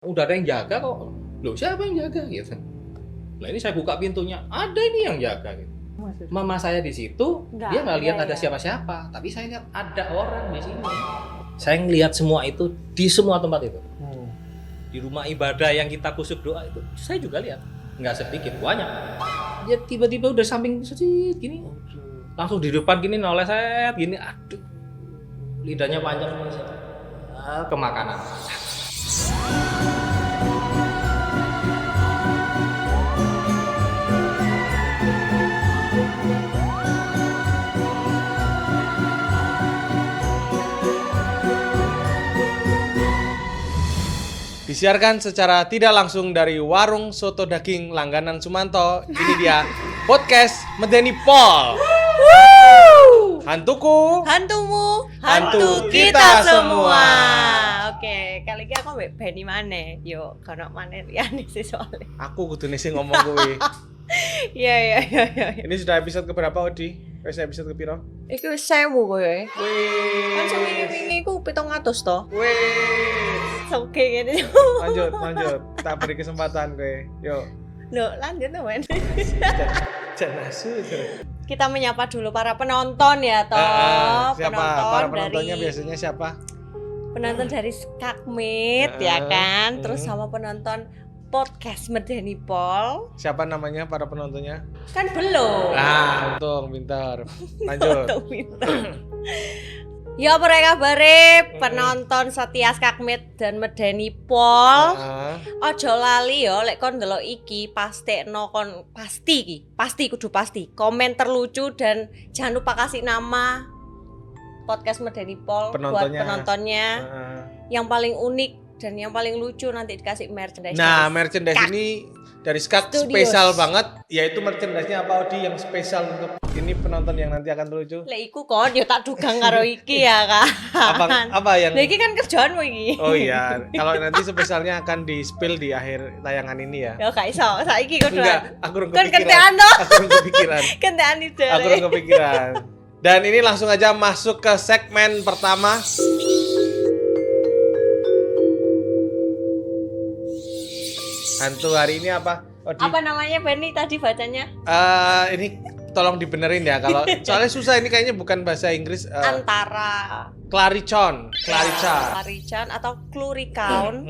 Udah ada yang jaga kok. Loh, siapa yang jaga gitu. Lah ini saya buka pintunya, ada ini yang jaga gitu. Mama saya di situ, dia nggak lihat ada siapa-siapa, tapi saya lihat ada orang di sini. Saya ngelihat semua itu di semua tempat itu. Di rumah ibadah yang kita kusuk doa itu, saya juga lihat. Nggak sedikit, banyak. Dia tiba-tiba udah samping sedikit gini, langsung di depan gini noleset gini, aduh, lidahnya panjang ke makanan. Disiarkan secara tidak langsung dari warung soto daging langganan Sumanto. Ini dia podcast Medeni Pol. Hantuku, hantumu, hantu kita semua. Oke, kali ini aku mbek Beni maneh. Yo, kono maneh liyane sih soalnya. Aku kudune sing ngomong kuwi. Iya. Ini sudah episode keberapa, Odi? Wis episode kepiro? Iki wis 1000 kowe. Wih. Kan wingi iku 700 to. Wih. Oke ngene. Lanjut. Tak beri kesempatan kowe. Yo. Loh, lanjut to, Men. Jangan asu. Kita menyapa dulu para penonton ya, toh. Siapa? Para penontonnya biasanya siapa? Penonton dari Skakmit ya kan, terus sama penonton podcast Medeni Pol. Siapa namanya para penontonnya? Kan belum. Nah, untung pintar. Lanjut. Ya mereka bare penonton setia Skakmit dan Medeni Pol. Ojo lali yo lek kon ndelok iki pasti kudu pasti. Komen terlucu dan jangan lupa kasih nama podcast Medeni Pol buat penontonnya. Yang paling unik dan yang paling lucu nanti dikasih merchandise. Nah, merchandise ini dari Skak spesial banget, yaitu merchandise-nya apa Odi yang spesial untuk ini penonton yang nanti akan terlucu? Lek iku kon yo tak dugang karo iki ya kan. Apa yang? Lek iki kan kerjaanmu iki. Oh iya, kalau nanti spesialnya akan di-spill di akhir tayangan ini ya. Ya gak iso, saiki kudu. Enggak, aku urung Kon kepikiran. kentekan to. Aku urung kepikiran. Kentekan itu. Aku urung kepikiran. Dan ini langsung aja masuk ke segmen pertama. Hantu hari ini apa? Odi? Apa namanya Benny tadi bacanya? Ini tolong dibenerin ya kalau soalnya susah ini kayaknya bukan bahasa Inggris. Antara Claricon atau Cluricaun.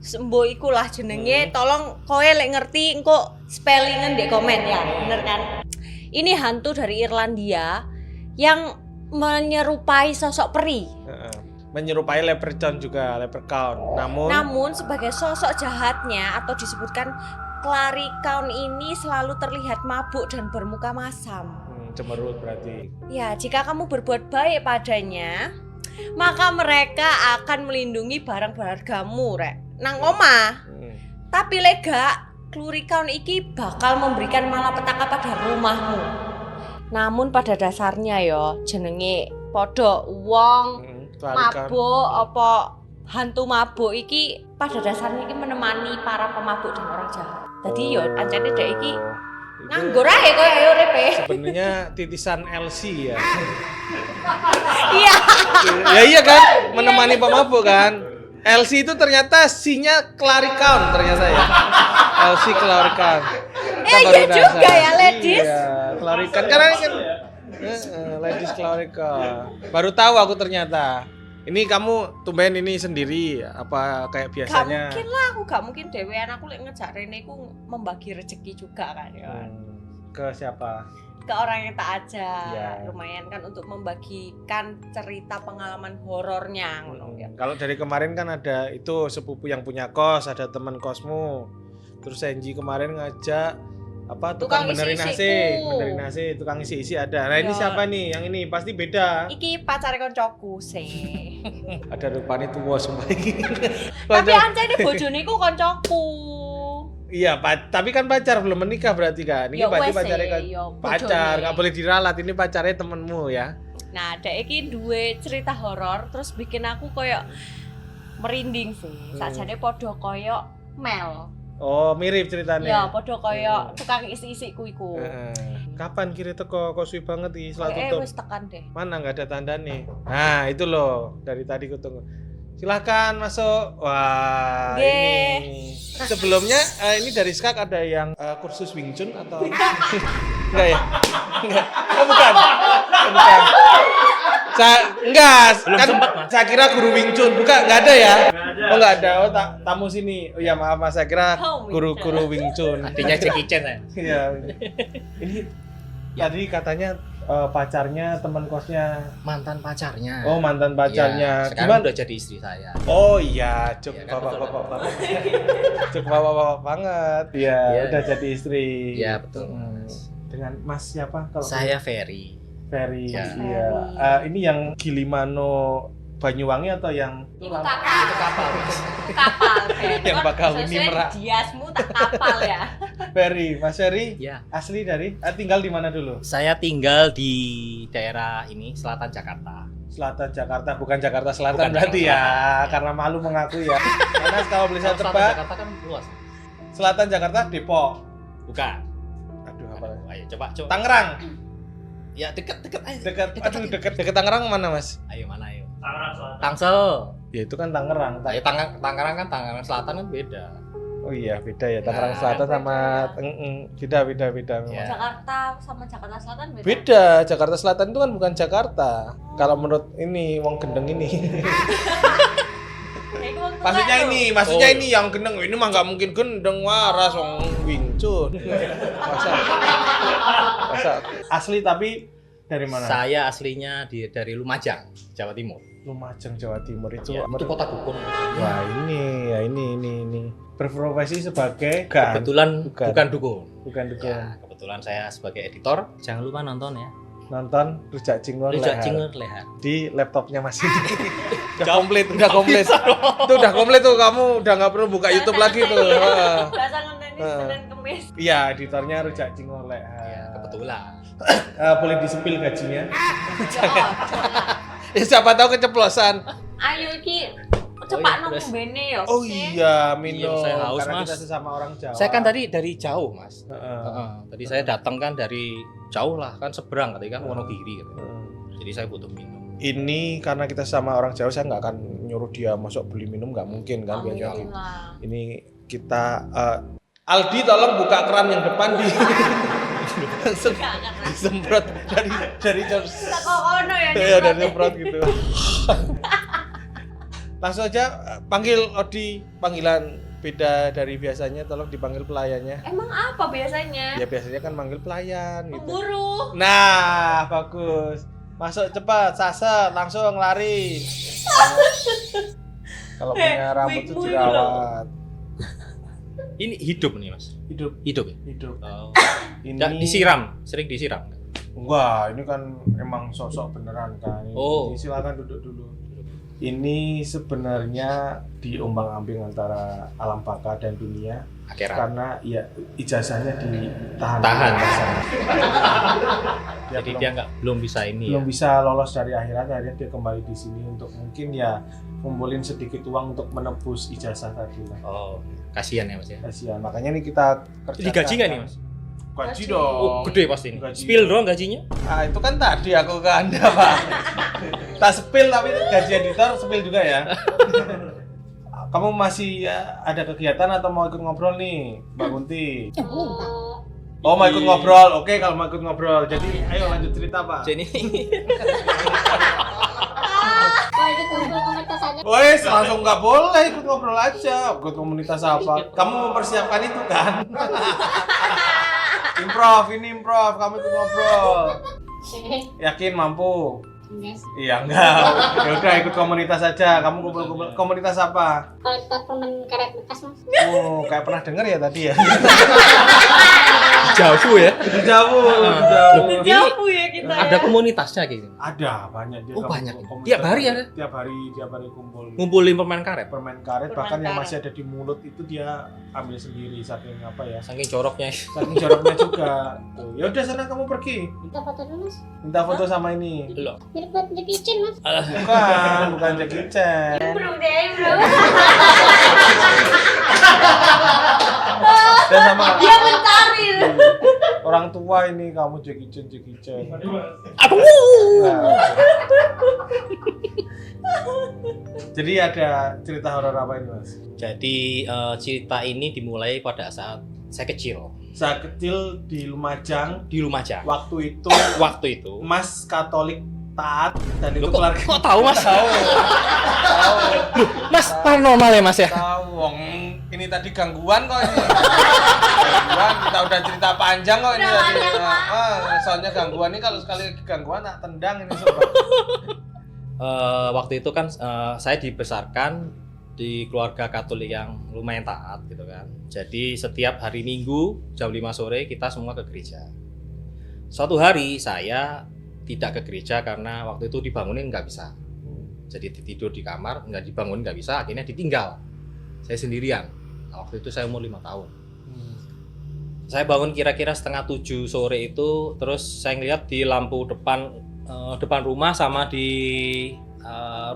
Sembo iku lah jenenge. Tolong kowe lek ngerti engko spellingan di komen ya, bener kan? Ini hantu dari Irlandia yang menyerupai sosok peri. Menyerupai leprechaun juga, leprechaun. Namun sebagai sosok jahatnya atau disebutkan Cluricaun ini selalu terlihat mabuk dan bermuka masam. Cemerut berarti. Ya, jika kamu berbuat baik padanya, maka mereka akan melindungi barang berhargamu, rek. Nang omah. Tapi lega, Cluricaun iki bakal memberikan malapetaka pada rumahmu. Namun pada dasarnya yo jenenge padha wong mabuk apa hantu mabuk iki pada dasarnya iki menemani para pemabuk dan orang jahat. Jadi yo ancane dek iki nganggur ae koyo ayo repe. Sebenarnya titisan LC ya. Iya. Ya iya kan, menemani pemabuk kan. LC itu ternyata C-nya Cluricaun ternyata ya. LC Cluricaun. Iya juga ya ladies. Iya, Cluricaun karena kan ladies Cluricaun. Baru tahu aku ternyata. Ini kamu tumben ini sendiri apa kayak biasanya? Gak mungkin lah, aku gak mungkin dewean. Aku lek ngejak Rene ku membagi rezeki juga kan ya. Ke siapa? Ke orang yang tak ajak. Ya. Lumayan kan untuk membagikan cerita pengalaman horornya ya. Kalau dari kemarin kan ada itu sepupu yang punya kos, ada teman kosmu. Terus Senji kemarin ngajak apa tukang benerin AC, tukang isi-isi ada. Nah, ini siapa nih? Yang ini pasti beda. Iki pacare koncoku sih. Ada rupane tuwa sumpah iki. Tapi ancene bojone iku koncoku. Iya, tapi kan pacar belum menikah berarti kan. Ini berarti pacarnya kan. Pacar, enggak boleh diralat. Ini pacarnya temenmu ya. Nah, dek iki duwe cerita horor terus bikin aku koyo merinding sih. Sajane padha koyo Mel. Oh, mirip ceritanya. Ya, padha koyo tukang isi-isi ku iku. Kapan kira teko kok suwi banget iki setelah tutup? Wis tekan deh. Mana enggak ada tanda nih. Nah, itu loh. Dari tadi ku tunggu. Silahkan masuk. Wah, Oke. ini. Sebelumnya ini dari Skak ada yang kursus Wing Chun atau enggak ya? Enggak. Oh, bukan. Oh, bukan. Enggak, Belum kan sempat, Mas. saya kira guru Wing Chun. Bukan, enggak ada ya? Oh, enggak ada. Oh, tamu sini. Oh ya, maaf Mas, saya kira Oh, Wing guru Wing Chun. Artinya Jackie Chan ya. Iya. Ini tadi katanya pacarnya teman kosnya. Mantan pacarnya. Oh, mantan pacarnya. Ya, sekarang Gimana? udah jadi istri saya. Oh iya, cuk Iya, kan, bapak-bapak banget. Cuk bapak-bapak banget. Iya, Iya. udah jadi istri. Iya, betul, Mm. Mas. Dengan Mas siapa kalau Saya Ferry. Ferry. Ya. Iya. Ini yang Gilimano Banyuwangi atau yang Itu kapal. Itu kapal, Mas. Itu kapal, Fer. Yang Bakahuni Sesuai Merak. Diasmu tak kapal ya. Ferry? Mas Ferry Ya. asli dari tinggal di mana dulu? Saya tinggal di daerah ini, selatan Jakarta. Selatan Jakarta, bukan Jakarta Selatan Bukan berarti Jakarta ya, Selatan. karena malu mengaku ya. Karena kalau boleh saya Selatan tebak, Jakarta kan luas. Selatan Jakarta Depok. Bukan. Aduh apa? Aduh, ayo coba. Tangerang. Ya dekat ayo. Dekat Tangerang mana Mas? Ayo mana ayo. Tangsel. Ya itu kan Tangerang. Ayo Tangerang kan Tangerang Selatan kan beda. Oh iya beda ya Tangerang Nah, Selatan sama beda. beda. Ya. Jakarta sama Jakarta Selatan beda. Beda, Jakarta Selatan itu kan bukan Jakarta. Kalau menurut ini wong gendeng ini. Ya, itu waktu maksudnya lalu. ini, maksudnya Oh. ini yang gendeng. Ini mah nggak mungkin gendeng waras wong Wing Chun. Masa asli tapi dari mana? Saya aslinya dari Lumajang, Jawa Timur. Lumajang Jawa Timur itu. Ya, itu kota dukun. Wah ini berprofesi sebagai Kebetulan Bukan. bukan dukun. bukan dukun. Ya, kebetulan saya sebagai editor. Jangan lupa nonton ya. Nonton Rujak Cingur Rujak Leher Cingur Leher. di laptopnya Mas ini. Udah komplit. Itu udah komplit tuh, kamu udah nggak perlu buka YouTube lagi tuh. Heeh. Bahasa ngenteni Senin Kemis. Iya, editornya Rujak Cingur Leher. Ya, kebetulan. Boleh disepil gajinya? Jangan. Ya siapa tahu keceplosan. Ayo iki cepak nang terus. mbene ya. Oh Oke. iya, minum. Iya, saya haus, Karena Mas. kita sesama orang Jawa. Saya kan tadi dari jauh, Mas. Heeh. Tadi saya datang kan dari jauh lah, kan seberang tadi kan Wonogiri gitu. Heeh. Jadi saya butuh minum. Ini karena kita sama orang Jawa, saya nggak akan nyuruh dia masuk beli minum, nggak mungkin kan Nggak biasanya. mungkin lah. Ini kita Aldi tolong buka keran yang depan di Enggak kan. semprot dari Tak kok ono ya. ya dari nyemprot. semprot gitu. Langsung aja panggil Odi, panggilan beda dari biasanya, tolong dipanggil pelayannya. Emang apa biasanya? Ya biasanya kan manggil pelayan gitu. Pemburu. Nah, bagus. Masuk cepat, saset, langsung lari. Kalau punya rambut tuh wigmu itu dirawat. Ini hidup nih, Mas. Hidup, Hidup ya? hidup. Oh. Ini Nggak disiram, sering disiram. Enggak, ini kan emang sosok beneran kan. Oh. Ini silakan duduk dulu. Ini sebenarnya diombang-ambing antara alam baka dan dunia Akhirat. karena ya ijazahnya ditahan. Tahan. Dia Jadi belum, dia belum bisa ini belum ya. bisa lolos dari akhirat, akhirnya dia kembali di sini untuk mungkin ya ngumpulin sedikit uang untuk menebus ijazah tadi lah. Oh, kasihan ya, Mas ya. Kasihan. Makanya ini kita kerjakan. Digaji nggak nih, Mas? Gaji Gaji. dong. Oh, gede pasti ini. Gaji. Spill doang gajinya? Ah, itu kan tadi aku ke Anda, Pak. Tak spill tapi gaji editor spill juga ya. Kamu masih ada kegiatan atau mau ikut ngobrol nih, Mbak Kunti? Oh, mau ikut ngobrol. Oke, kalau mau ikut ngobrol. Jadi, ayo lanjut cerita, Pak. Jadi Oh, itu kumpul komunitas aja. Wes, langsung nggak boleh ikut ngobrol aja. Ikut komunitas apa? Kamu mempersiapkan itu kan? Improv, ini improv. Kamu ikut ngobrol. Yakin mampu? Yes. Iya enggak. Ya udah ikut komunitas aja. Kamu kumpul-kumpul komunitas apa? Kalau permen karet bekas mas. Oh, kayak pernah dengar ya tadi ya. jauh ya. Itu jauh, jauh. Jauh ya kita. Ada komunitasnya gitu. Ada banyak dia. Oh, banyak. komunitas. Tiap hari ada? Tiap hari kumpul. Ngumpulin permen karet. Permen karet, Permen bahkan yang karet. masih ada di mulut itu dia ambil sendiri saking apa ya? Saking joroknya. Saking joroknya juga. Tuh. Ya udah sana kamu pergi. Kita foto dulu mas. Minta foto sama ini. Loh. Mirip buat Jackie Chan mas. Bukan Jackie Chan. Bro deh, bro. Dan sama Dia mencari. orang tua ini kamu Jackie Chan. Aduh. Nah. Jadi ada cerita horor apa ini Mas? Jadi cerita ini dimulai pada saat saya kecil Saya kecil di Lumajang. di Lumajang. Waktu itu Mas Katolik taat dan itu Loh, kok, keluarga. kok tahu Mas? Tahu. Mas paranormal ya Mas ya? Tahu wong ini tadi gangguan kok ini. Gangguan kita udah cerita panjang kok ini Udah tadi. panjang, Soalnya gangguan ini kalau sekali gangguan tak tendang ini sobat. Waktu itu kan saya dibesarkan di keluarga Katolik yang lumayan taat gitu kan. Jadi setiap hari Minggu jam 5 sore kita semua ke gereja. Suatu hari saya tidak ke gereja karena waktu itu dibangunin nggak bisa. Jadi tidur di kamar nggak dibangunin nggak bisa, akhirnya ditinggal. Saya sendirian. Nah, waktu itu saya umur 5 tahun. Saya bangun kira-kira setengah 7 sore itu, terus saya ngeliat di lampu depan rumah sama di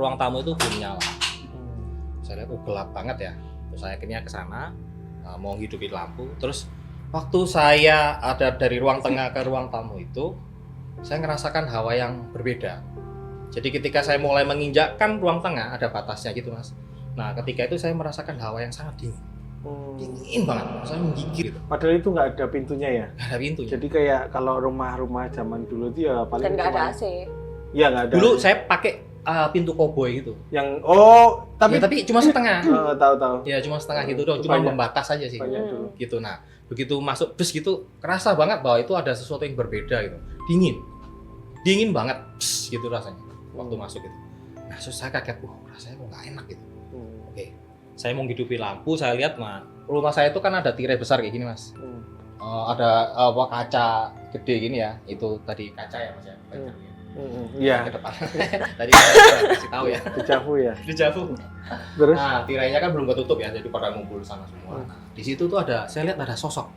ruang tamu itu belum nyala. Saya lihat gelap banget ya. Terus saya akhirnya ke sana mau hidupin lampu. Terus waktu saya ada dari ruang tengah ke ruang tamu itu, saya ngerasakan hawa yang berbeda. Jadi ketika saya mulai menginjakkan ruang tengah ada batasnya gitu Mas. Nah ketika itu saya merasakan hawa yang sangat dingin. Dingin banget, saya menggigil gitu. Padahal itu nggak ada pintunya ya. Nggak ada pintunya. Jadi kayak kalau rumah-rumah zaman dulu itu ya paling Dan nggak ada cuma- AC. Iya nggak ada. Dulu saya pakai pintu koboi gitu. Yang Tapi cuma setengah. tahu. Ya cuma setengah gitu dong, Itu cuma banyak. membatas aja sih. Banyak dulu. Gitu. Nah, begitu masuk bus gitu, kerasa banget bahwa itu ada sesuatu yang berbeda gitu. Dingin banget, pss, gitu rasanya waktu masuk gitu. Nah, terus saya kaget, rasanya kok nggak enak gitu. Oke, saya mau hidupi lampu, saya lihat, nah rumah saya itu kan ada tirai besar kayak gini Mas. Ada kaca gede gini ya, itu tadi kaca ya Mas ya. Iya. Ke depan. Tadi saya kasih tahu ya. Dejavu ya. Dejavu. Terus? Nah, tirainya kan belum ketutup ya, jadi pada ngumpul sana semua. Nah, di situ tuh saya lihat ada sosok.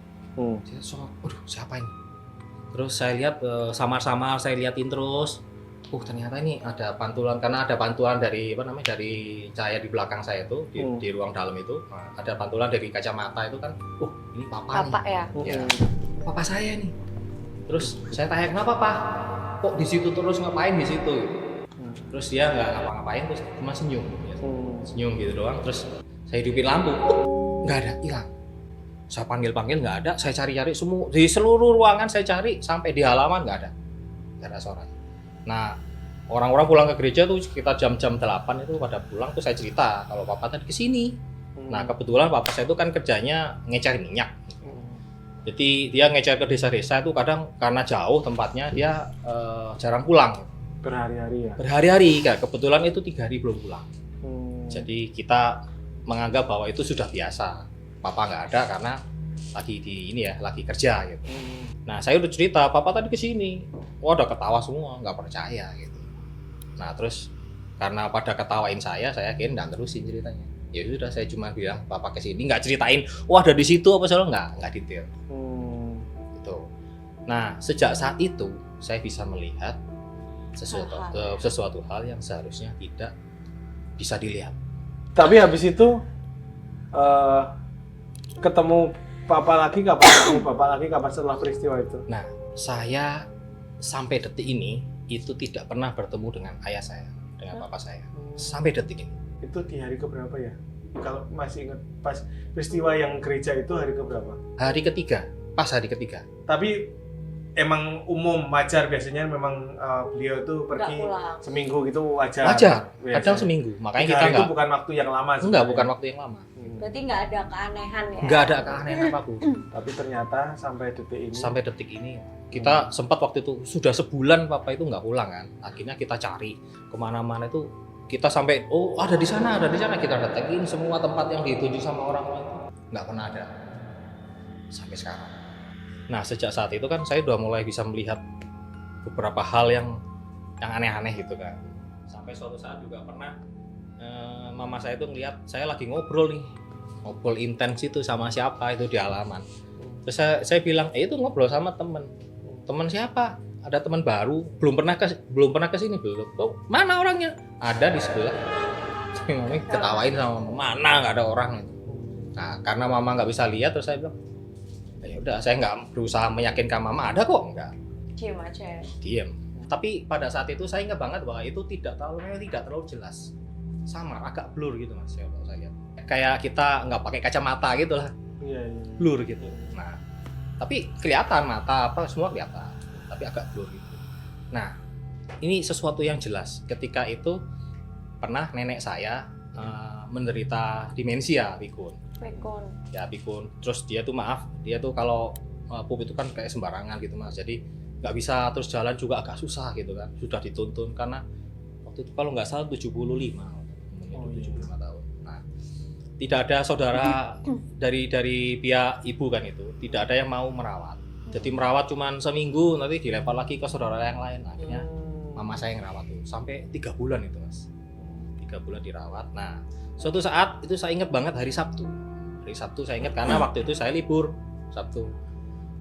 Saya sosok, waduh siapa ini? Terus saya lihat samar-samar, saya liatin terus. Ternyata ini ada pantulan, karena ada pantulan dari dari cahaya di belakang saya itu di ruang dalam itu. Nah, ada pantulan dari kacamata itu kan. Ini papa nih. ya. Ya, papa saya nih. Terus saya tanya kenapa Pak? Kok di situ terus ngapain di situ? Terus dia nggak ngapa-ngapain, terus cuma senyum, senyum gitu doang. Terus saya hidupin lampu, nggak ada, hilang. Saya panggil nggak ada, saya cari-cari semua di seluruh ruangan saya cari sampai di halaman nggak ada suara. Nah orang-orang pulang ke gereja tuh sekitar jam-jam 8 itu pada pulang tuh saya cerita kalau papa tadi kesini. Nah kebetulan papa saya itu kan kerjanya ngecer minyak. Jadi dia ngecer ke desa-desa itu kadang karena jauh tempatnya dia jarang pulang. Berhari-hari ya. Berhari-hari, kebetulan itu 3 hari belum pulang. Jadi kita menganggap bahwa itu sudah biasa. Papa nggak ada karena lagi kerja gitu. Nah saya udah cerita papa tadi kesini, udah ketawa semua, nggak percaya gitu. Nah terus karena pada ketawain saya akhirnya nggak terusin ceritanya. Ya sudah saya cuma bilang papa kesini, nggak ceritain ada di situ apa soalnya nggak detail. Gitu. Nah sejak saat itu saya bisa melihat sesuatu hal yang seharusnya tidak bisa dilihat. Tapi habis itu ketemu papa lagi kapan setelah peristiwa itu? Nah saya sampai detik ini itu tidak pernah bertemu dengan ayah saya, dengan papa saya sampai detik ini. Itu di hari keberapa ya? Kalau masih ingat pas peristiwa yang gereja itu hari keberapa? Hari ketiga. Tapi emang umum wajar biasanya memang beliau itu pergi seminggu gitu wajar. Kadang seminggu. Makanya kita itu bukan waktu yang lama. Bukan waktu yang lama. Berarti nggak ada keanehan ya? Nggak ada keanehan apapun. Tapi ternyata sampai detik ini kita sempat waktu itu sudah sebulan papa itu nggak pulang kan. Akhirnya kita cari kemana-mana itu. Kita sampai ada di sana kita datengin semua tempat yang ditunjuk sama orang itu nggak pernah ada sampai sekarang. Nah sejak saat itu kan saya udah mulai bisa melihat beberapa hal yang aneh-aneh gitu kan. Sampai suatu saat juga pernah mama saya itu ngeliat saya lagi ngobrol intens itu sama siapa itu di halaman. Terus saya bilang itu ngobrol sama teman siapa? Ada teman baru, belum pernah ke sini belum. Mana orangnya? Ada di sebelah. Saya ngomong ketawain sama mama, mana nggak ada orang. Nah, karena mama nggak bisa lihat terus saya bilang, Ya udah, saya nggak berusaha meyakinkan mama ada kok, enggak. Diem aja. Diem. Tapi pada saat itu saya ingat banget bahwa itu tidak terlalu jelas, samar, agak blur gitu mas. Ya kalau saya lihat, kayak kita nggak pakai kacamata gitu lah, Iya. blur gitu. Nah, tapi kelihatan mata apa semua kelihatan, tapi agak blur gitu. Nah, ini sesuatu yang jelas. Ketika itu pernah nenek saya menderita demensia, pikun. Ya pikun. Terus dia tuh dia tuh kalau pup itu kan kayak sembarangan gitu mas. Jadi nggak bisa terus jalan juga agak susah gitu kan. Sudah dituntun karena waktu itu kalau nggak salah 75 umurnya 75 tahun. Nah, tidak ada saudara dari pihak ibu kan itu, tidak ada yang mau merawat. Jadi merawat cuman seminggu, nanti dilempar lagi ke saudara yang lain. Akhirnya mama saya yang rawat tuh sampai 3 bulan itu mas. 3 bulan dirawat. Nah, suatu saat itu saya ingat banget hari Sabtu. Hari Sabtu saya ingat karena waktu itu saya libur Sabtu.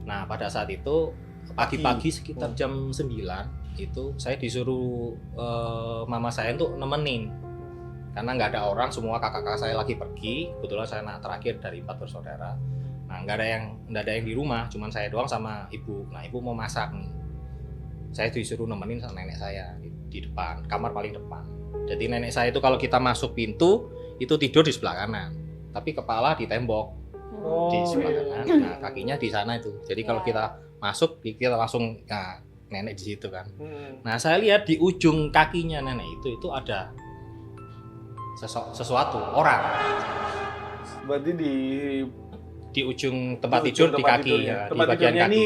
Nah, pada saat itu pagi-pagi sekitar jam 9 itu saya disuruh mama saya untuk nemenin. Karena nggak ada orang, semua kakak-kakak saya lagi pergi. Kebetulan saya anak terakhir dari 4 bersaudara. Nah, nggak ada yang di rumah, cuman saya doang sama ibu. Nah, ibu mau masak nih. Saya disuruh nemenin sama nenek saya di depan, kamar paling depan. Jadi nenek saya itu kalau kita masuk pintu itu tidur di sebelah kanan, tapi kepala di tembok di sebelah kanan. Nah, kakinya di sana itu. Jadi kalau kita masuk kita langsung nenek di situ kan. Nah, saya lihat di ujung kakinya nenek itu ada sesuatu orang. Berarti di ujung tempat tidur di kaki ya, tempat di bagian tidurnya kaki. ini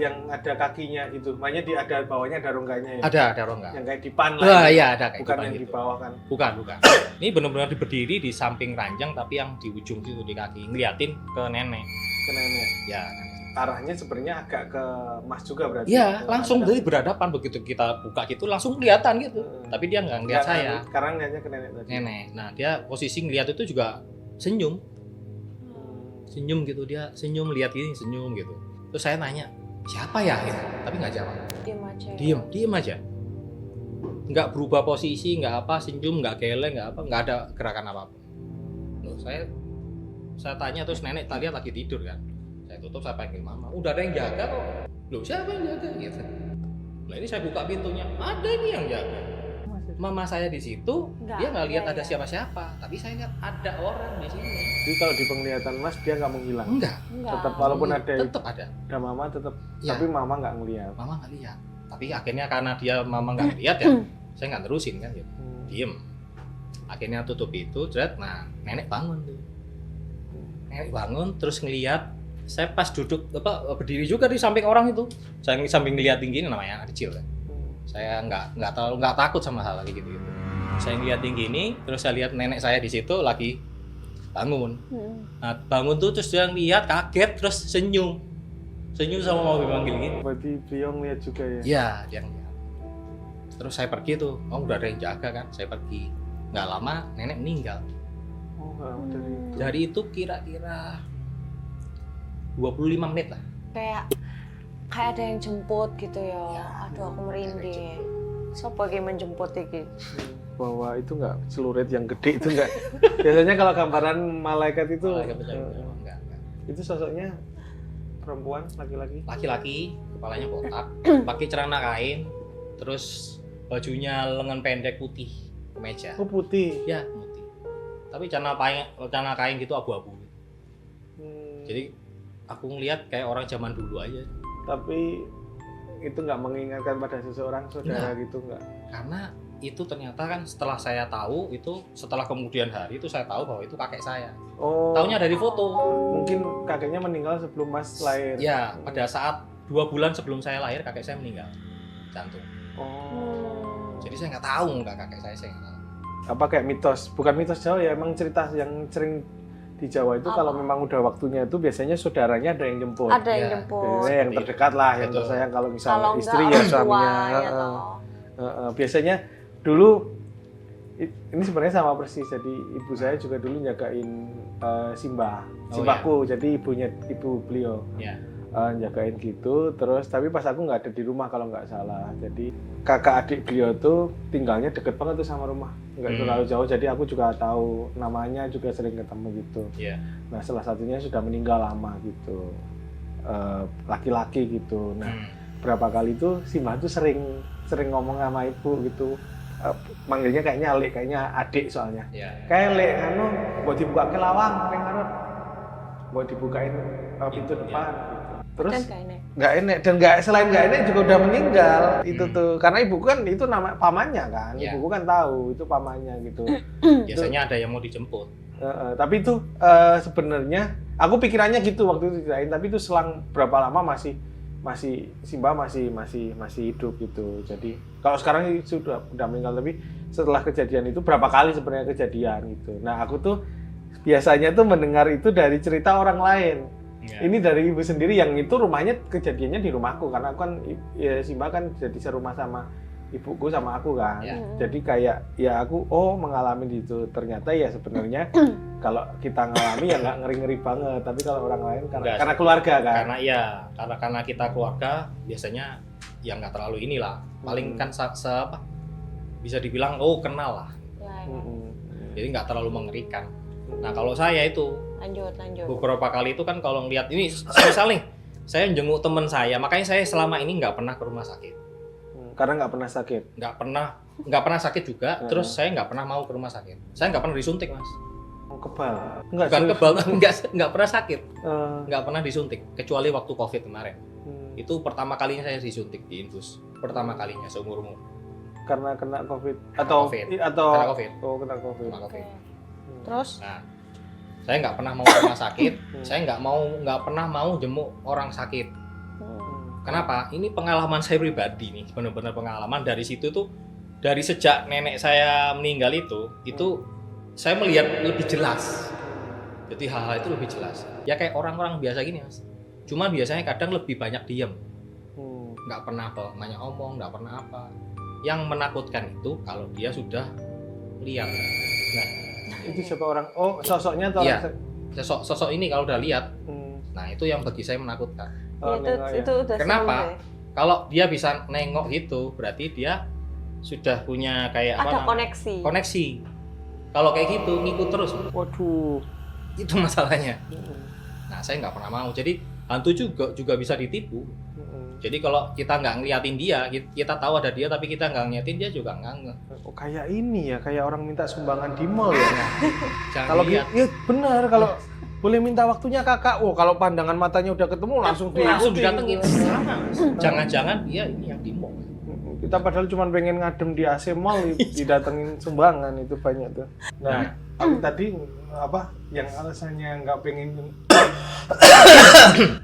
yang ada kakinya itu, makanya ada bawahnya ada rongganya ya. Ada rongga. Yang kayak dipan lah. Wah, iya ada kayak bukan dipan yang gitu. di bawah kan. Bukan. Ini benar-benar berdiri di samping ranjang tapi yang di ujung situ di kaki, ngeliatin ke nenek. Ke nenek. Ya. Arahnya sebenarnya agak ke Mas juga berarti. Iya, langsung dari berhadapan begitu kita buka gitu langsung kelihatan gitu. Tapi dia nggak ngeliat saya. Sekarang lihatnya ke nenek tadi. Nenek. Nah, dia posisi ngeliat itu juga senyum. Senyum gitu, dia senyum lihat ini senyum gitu. Terus saya nanya, "Siapa ya?" gitu. Tapi nggak jawab. Diem aja. Nggak berubah posisi, nggak apa, senyum, nggak geleng, nggak ada gerakan apapun. Loh, saya tanya terus nenek tadi lagi tidur kan. Saya tutup, saya panggil mama. Udah ada yang jaga kok. Loh, siapa yang jaga gitu. Nah, ini saya buka pintunya, ada ini yang jaga. Mama saya di situ, dia nggak lihat ada siapa-siapa, tapi saya lihat ada orang di sini. Jadi kalau di penglihatan Mas dia nggak menghilang. Enggak. Tetap walaupun tetap ada. Ada mama tetap, Ya. tapi mama nggak ngelihat. Mama nggak lihat. Tapi akhirnya karena mama nggak lihat ya, saya nggak terusin kan gitu. Diem. Akhirnya tutup itu, nah nenek bangun tuh. Nenek bangun terus ngelihat saya pas duduk berdiri juga di samping orang itu. Saya samping ngeliat tinggi, ini namanya anak kecil kan. Saya nggak takut sama hal kayak gitu. Saya ngeliat tinggi ini, terus saya lihat nenek saya di situ lagi bangun. Nah, bangun tuh terus dia ngeliat kaget terus senyum sama mau dipanggil gitu. Berarti beliau ngeliat juga ya? Iya, dia ngeliat. Terus saya pergi tuh, udah ada yang jaga kan, saya pergi. Nggak lama nenek meninggal. Oh, dari itu. Dari itu kira-kira 25 menit lah. Kayak ada yang jemput gitu ya. Aduh, aku merinding. Sopo yang menjemput iki? Bahwa itu nggak celurit yang gede itu nggak. Biasanya kalau gambaran malaikat itu Enggak. itu sosoknya perempuan, laki-laki. Laki-laki, kepalanya kotak, pakai celana kain, terus bajunya lengan pendek putih, kemeja. Oh, putih. Ya, putih. Tapi celana kain gitu abu-abu. Jadi aku ngelihat kayak orang zaman dulu aja. Tapi itu nggak mengingatkan pada seseorang saudara gitu nggak? Karena itu ternyata kan setelah saya tahu itu, setelah kemudian hari itu saya tahu bahwa itu kakek saya. Oh. Taunya dari foto. Mungkin kakeknya meninggal sebelum Mas lahir. Ya, pada saat 2 bulan sebelum saya lahir kakek saya meninggal jantung. Oh. Jadi saya nggak tahu nggak kakek saya nggak tahu. Apa kayak mitos? Bukan mitos Jawa ya, emang cerita yang sering di Jawa itu kalau memang udah waktunya itu biasanya saudaranya ada yang jemput. Ada yang jemput. Biasanya yang terdekat lah, yang Betul. tersayang kalau misalnya Kalau istri enggak, ya orang suaminya. tua, ya Biasanya dulu ini sebenarnya sama persis. Jadi ibu saya juga dulu jagain simbahku, jadi ibu beliau. Ya. Jagain gitu, terus tapi pas aku nggak ada di rumah kalau nggak salah. Jadi kakak adik beliau tuh tinggalnya deket banget tuh sama rumah, nggak terlalu jauh. Jadi aku juga tahu namanya, juga sering ketemu gitu. Iya. Nah salah satunya sudah meninggal lama gitu. laki-laki gitu. Nah, berapa kali itu si Mbah tuh sering ngomong sama ibu gitu. Manggilnya kayaknya Lek, kayaknya adik soalnya. Kayak Lek anu buat dibuka ke lawang ning ngarep. Buat dibukain pintu depan gitu. Terus nggak enek dan selain nggak enek juga udah meninggal itu tuh karena ibu kan itu nama pamannya kan, ibuku kan tahu itu pamannya gitu. Biasanya ada yang mau dijemput. Tapi itu sebenarnya aku pikirannya gitu waktu itu ceritain, tapi itu selang berapa lama masih Simba masih hidup gitu. Jadi kalau sekarang sudah meninggal, tapi setelah kejadian itu berapa kali sebenarnya kejadian gitu. Nah aku tuh biasanya tuh mendengar itu dari cerita orang lain. Ini dari ibu sendiri yang itu rumahnya kejadiannya di rumahku karena aku kan ya, Simba kan jadi serumah sama ibuku sama aku kan. Jadi kayak ya aku mengalami itu. Ternyata ya sebenarnya kalau kita ngalami ya nggak ngeri-ngeri banget, tapi kalau orang lain karena keluarga kan. Karena kita keluarga biasanya ya nggak terlalu inilah. Paling kan bisa dibilang kenal lah. Jadi nggak terlalu mengerikan. Nah kalau saya itu lanjut beberapa kali itu kan kalau ngeliat ini misalnya saya jenguk teman saya, makanya saya selama ini nggak pernah ke rumah sakit karena nggak pernah sakit, nggak pernah sakit juga. Terus saya nggak pernah mau ke rumah sakit, saya nggak pernah disuntik mas. Kebal bukan kebal, nggak pernah sakit, nggak pernah disuntik kecuali waktu COVID kemarin. Itu pertama kalinya saya disuntik di infus, pertama kalinya seumurmu. Karena kena COVID atau kena COVID. Kena COVID. Terus? Nah, saya nggak pernah mau ke rumah sakit, saya nggak pernah mau jenguk orang sakit. Kenapa? Ini pengalaman saya pribadi nih, benar-benar pengalaman. Dari situ tuh, dari sejak nenek saya meninggal itu saya melihat lebih jelas. Jadi hal-hal itu lebih jelas. Ya kayak orang-orang biasa gini mas. Cuma biasanya kadang lebih banyak diam, nggak pernah banyak omong, nggak pernah apa. Yang menakutkan itu kalau dia sudah lihat. Nah, itu siapa orang? Sosoknya atau sosok ini kalau udah lihat. Nah itu yang bagi saya menakutkan. Itu udah. Kenapa? Kalau dia bisa nengok gitu, berarti dia sudah punya kayak ada koneksi. Kalau kayak gitu ngikut terus. Waduh. Itu masalahnya. Nah saya nggak pernah mau. Jadi hantu juga bisa ditipu. Jadi kalau kita nggak ngeliatin dia, kita tahu ada dia tapi kita nggak ngeliatin dia juga nggak. Kayak ini ya, kayak orang minta sumbangan di mall ya. Kalau ya benar, kalau boleh minta waktunya kakak. Kalau pandangan matanya udah ketemu langsung didatengin. Jangan-jangan dia ini yang di mall. Kita padahal cuma pengen ngadem di AC mall didatengin sumbangan itu banyak tuh. Nah, aku tadi yang alasannya nggak pengen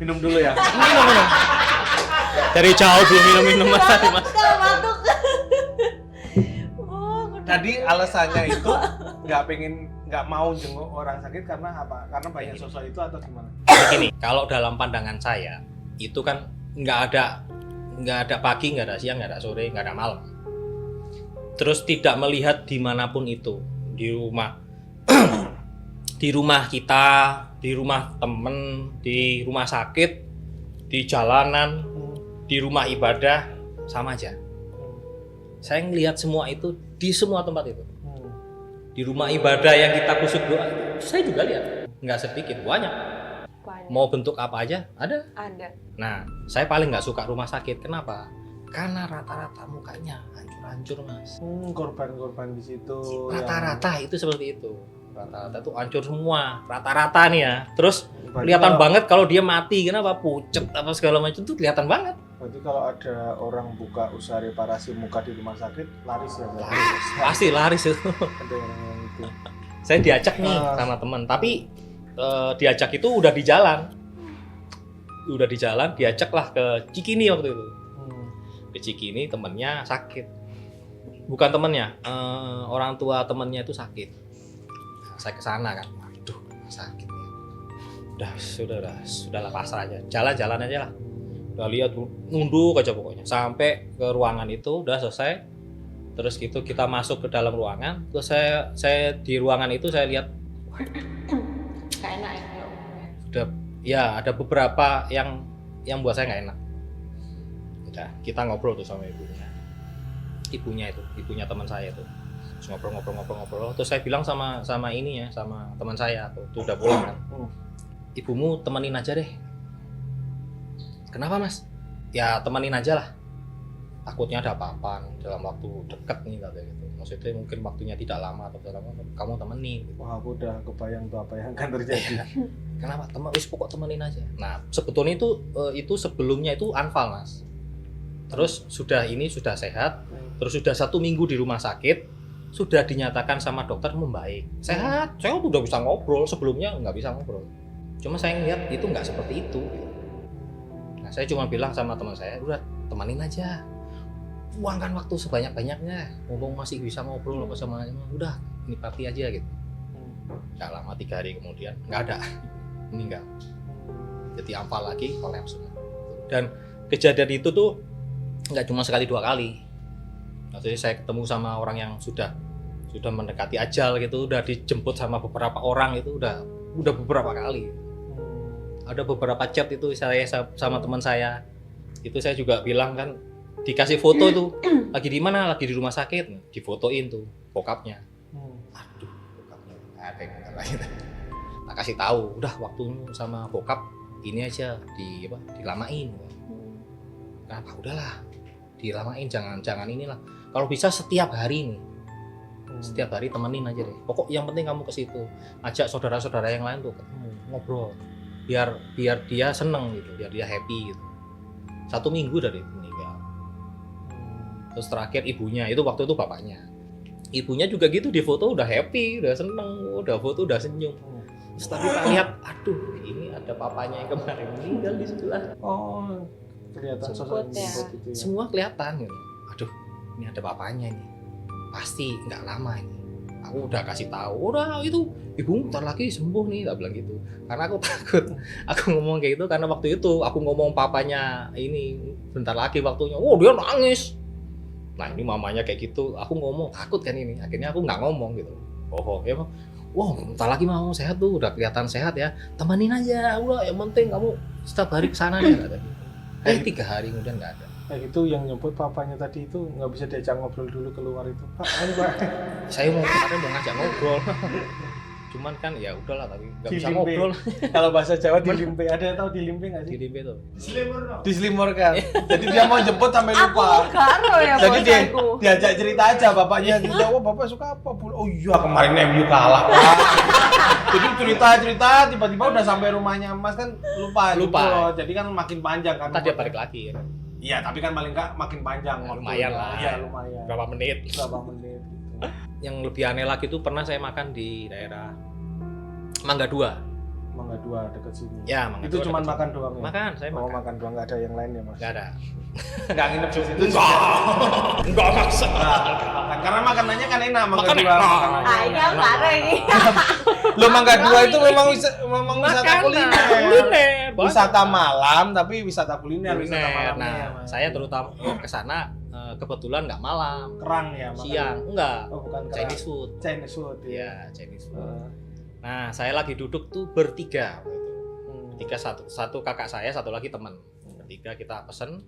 minum dulu ya. Minum. Dari jauh belum minum mas. Tadi alasannya itu nggak mau jenguk orang sakit karena apa? Karena banyak sosok itu atau gimana? Begini, kalau dalam pandangan saya itu kan nggak ada pagi, nggak ada siang, nggak ada sore, nggak ada malam. Terus tidak melihat dimanapun itu, di rumah, di rumah kita, di rumah temen, di rumah sakit, di jalanan, di rumah ibadah, sama aja. Saya ngelihat semua itu di semua tempat itu. Di rumah ibadah yang kita kusuk doa itu, saya juga lihat. Nggak sedikit, banyak. Mau bentuk apa aja, ada. Nah, saya paling nggak suka rumah sakit. Kenapa? Karena rata-rata mukanya hancur-hancur mas. Korban-korban di situ. Rata-rata itu seperti itu. Rata-rata tuh hancur semua. Rata-rata nih ya. Terus kelihatan banget kalau dia mati. Kenapa? Pucet apa segala macam tuh kelihatan banget. Berarti kalau ada orang buka usaha reparasi muka di rumah sakit, laris ya? Laris. Pasti laris itu. Ada orang itu. Saya diajak nih sama teman. Tapi diajak itu udah di jalan. Diajaklah ke Cikini waktu itu. Ke Cikini temennya sakit. Bukan temennya, orang tua temennya itu sakit. Saya kesana kan, waduh sakit nih. Sudahlah pasrah aja, jalan aja lah. Udah lihat nunduk aja pokoknya sampai ke ruangan itu udah selesai. Terus gitu kita masuk ke dalam ruangan. Terus saya di ruangan itu saya lihat nggak enak ya. Udah ya ada beberapa yang buat saya nggak enak. Udah kita ngobrol tuh sama ibunya teman saya tuh. Terus ngobrol. Terus saya bilang sama ini ya, sama teman saya tuh udah pulang kan. Ibumu temenin aja deh. Kenapa mas? Ya temenin aja lah. Takutnya ada apa-apa dalam waktu dekat nih katanya gitu. Maksudnya mungkin waktunya tidak lama atau tidak lama, kamu temenin. Gitu. Wah, aku udah kebayang tuh apa yang akan terjadi. Kenapa? Pokok temenin aja. Nah sebetulnya itu sebelumnya itu anfal mas. Terus sudah sehat. Terus sudah 1 minggu di rumah sakit, sudah dinyatakan sama dokter membaik. Sehat, saya udah bisa ngobrol. Sebelumnya nggak bisa ngobrol. Cuma saya ngeliat itu nggak seperti itu. Nah saya cuma bilang sama teman saya, udah temenin aja. Luangkan waktu sebanyak-banyaknya. Ngomong masih bisa ngobrol apa sama udah nikmati aja gitu. Nggak lama 3 hari kemudian nggak ada, meninggal. Jadi anfal lagi, kolaps. Dan kejadian itu tuh nggak cuma sekali 2 kali. Maksudnya saya ketemu sama orang yang sudah mendekati ajal gitu, udah dijemput sama beberapa orang itu udah beberapa kali. Ada beberapa chat itu saya sama teman saya. Itu saya juga bilang kan, dikasih foto tuh lagi di mana, lagi di rumah sakit, difotoin tuh bokapnya. Aduh, bokapnya ada yang lain. Tak kasih tahu, udah waktunya sama bokap ini aja dilamain. Kenapa? Udahlah, dilamain, jangan inilah. Kalau bisa setiap hari nih, setiap hari temenin aja deh. Pokok yang penting kamu ke situ, ajak saudara-saudara yang lain tuh ketemu, ngobrol, biar dia seneng gitu, biar dia happy gitu. 1 minggu dari meninggal. Terus terakhir ibunya, itu waktu itu bapaknya. Ibunya juga gitu, di foto udah happy, udah seneng, udah foto udah senyum. Terus tapi tak lihat, aduh ini ada papanya yang kemarin meninggal di sebelah. Oh, kelihatan sosok Ya. gitu ya. Semua kelihatan gitu. Aduh, ini ada bapaknya nih. Pasti nggak lama ini. Aku udah kasih tahu, udah itu ibu bentar lagi sembuh nih, tak bilang gitu. Karena aku takut. Aku ngomong kayak gitu karena waktu itu aku ngomong papanya ini bentar lagi waktunya. Oh dia nangis. Nah ini mamanya kayak gitu. Aku ngomong takut kan ini. Akhirnya aku nggak ngomong gitu. Oh ya, wow bentar lagi mau sehat tuh, udah kelihatan sehat ya. Temenin aja, udah yang penting kamu setiap hari kesana ya katanya. 3 hari kemudian nggak ada. Kayak gitu yang nyebut papanya tadi itu nggak bisa diajak ngobrol dulu keluar itu. Pak, ayo Pak. Saya mau kemarin mau ngajak ngobrol. Cuman kan ya udahlah tapi nggak bisa Dilimpe. ngobrol. Kalau bahasa Jawa dilimpe, ada yang tahu dilimpe nggak sih? Di DP tuh. Diselimurkan. Jadi dia mau jemput sampai Aku lupa. karo ya Jadi dia bosanku. diajak cerita aja bapaknya gitu. Oh bapak suka apa? Oh iya kemarin MU kalah Pak. Jadi cerita tiba-tiba udah sampai rumahnya Mas kan lupa. Gitu. Jadi kan makin panjang kan. Tadi dia balik lagi ya. Iya tapi kan paling nggak makin panjang. Ya, waktunya. lumayan lah. Iya lumayan. Berapa menit. Berapa menit gitu. Yang lebih aneh lagi tuh pernah saya makan di daerah Mangga 2. Mangga 2 dekat sini. Ya, Mangga Itu 2 cuma dekat makan sini. doang ya? Makan, saya Oh, makan. makan doang, nggak ada yang lain ya Mas? Enggak ada. Nggak nginep di situ? Enggak maksa. Makan. Karena makanannya kan enak, Mangga Makan 2. enak. makanannya Ah, ini aku karo ini. Lo Mangga 2 itu memang wisata kuliner. Kuliner. Wisata malam tapi wisata kuliner, wisata Kuliner. malamnya ya, Nah, Mas. saya terutama ke sana kebetulan nggak malam, Kerang ya, makan. siang, enggak. Oh, bukan kerang. Chinese food. Chinese food ya. Iya, Chinese food. Eh, Nah, saya lagi duduk tuh bertiga. hmm. Bertiga, satu kakak saya, satu lagi teman. Bertiga kita pesen.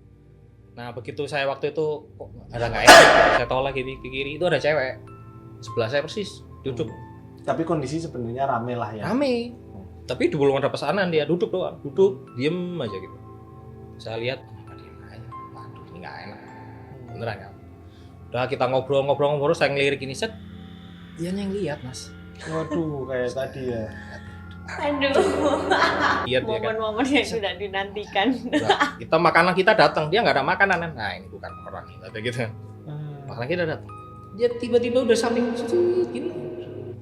Nah, begitu saya waktu itu kok ada nggak enak, saya tolak ke kiri, itu ada cewek. Sebelah saya persis, duduk. Tapi kondisi sebenarnya rame lah ya. Rame. Tapi belum ada pesanan, dia duduk doang. Duduk, diem aja gitu. Saya lihat, kenapa diem aja? Waduh, ini nggak enak. Beneran kan? Udah kita ngobrol, saya ngelirik ini set. Dia yang lihat, Mas. Waduh, kayak tadi ya. Aduh. Lihat dia kan. Momen-momen yang sudah dinantikan. Udah, kita makanan kita datang, dia nggak ada makanan. Nah, ini bukan orang ini, kata gitu. Makanan kita datang. Dia tiba-tiba udah samping gini.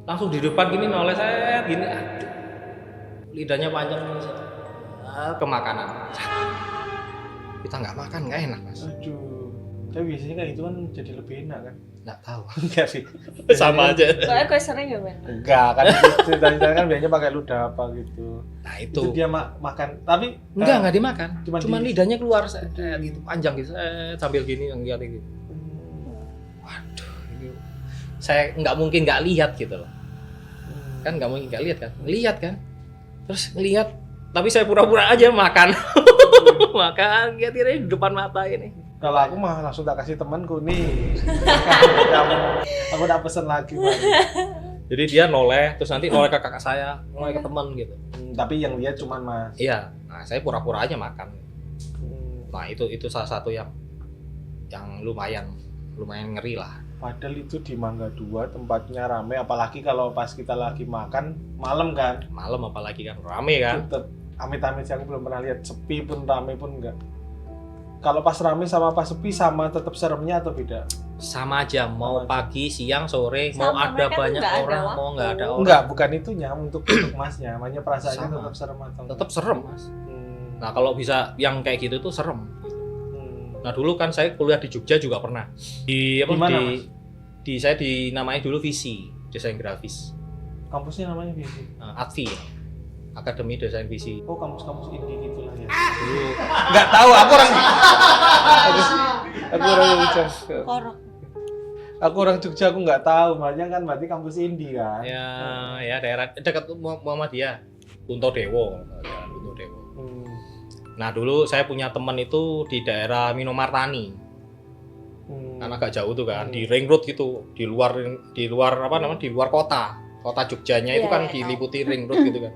Langsung di depan gini noleh saya gini. Aduh. Lidahnya panjang nih. Ke makanan. Kita nggak makan, nggak enak, Mas. Aduh. Tapi biasanya kayak gitu kan jadi lebih enak kan? Nggak tahu. Enggak sih. Sama aja. Soalnya gue sering ya, Ben. Enggak, kan cerita-cerita kan biasanya pakai ludah apa gitu. Nah, Itu itu. dia makan, tapi Nggak dimakan. Cuman Cuman di- lidahnya keluar gitu, panjang gitu. Sambil gini yang lihat gitu. Waduh, ini saya nggak mungkin nggak lihat gitu loh. Kan nggak mungkin nggak lihat kan? Lihat kan? Terus ngelihat, tapi saya pura-pura aja makan. Makan, kira-kira di depan mata ini. Kalau aku mah langsung tak kasih temanku nih. Kamu, aku tak pesen lagi. Pak. Jadi dia noleh, terus nanti noleh ke kakak saya, noleh ke teman gitu. Tapi yang lihat cuman Mas. Iya, nah saya pura-pura aja makan. Nah itu salah satu yang lumayan ngeri lah. Padahal itu di Mangga 2 tempatnya rame, apalagi kalau pas kita lagi makan malam kan. Malam apalagi kan rame kan. Tetep amit-amit sih, aku belum pernah lihat sepi pun rame pun enggak. Kalau pas rame sama pas sepi sama tetap seremnya atau beda? Sama aja, mau Sama aja. pagi, siang, sore, Sama, mau ada mereka tuh banyak nggak ada orang, waktu. mau nggak ada orang. Enggak, bukan itunya untuk masnya, makanya perasaannya Sama. tetap serem atau Tetap serem mas. Hmm. Nah kalau bisa yang kayak gitu tuh serem. Hmm. Nah dulu kan saya kuliah di Jogja juga pernah. Di mana, Mas? Saya dinamai dulu Visi, desain grafis. Kampusnya namanya Visi. ADVI, Akademi Desain Visi. Oh, kampus-kampus indie gitu lah ya. Dulu Enggak tahu, aku orang Jogja. Korok. Aku orang Jogja, aku nggak tahu. Makanya kan berarti kampus indie kan. ya daerah dekat Muhammadiyah, Punto Dewo. Ya, Punto Dewo. Hmm. Nah dulu saya punya teman itu di daerah Minomartani, Hmm. kan agak jauh tuh kan, di ring road gitu, di luar apa namanya, di luar kota Jogjanya itu Iya, kan iya, diliputi ring road gitu kan.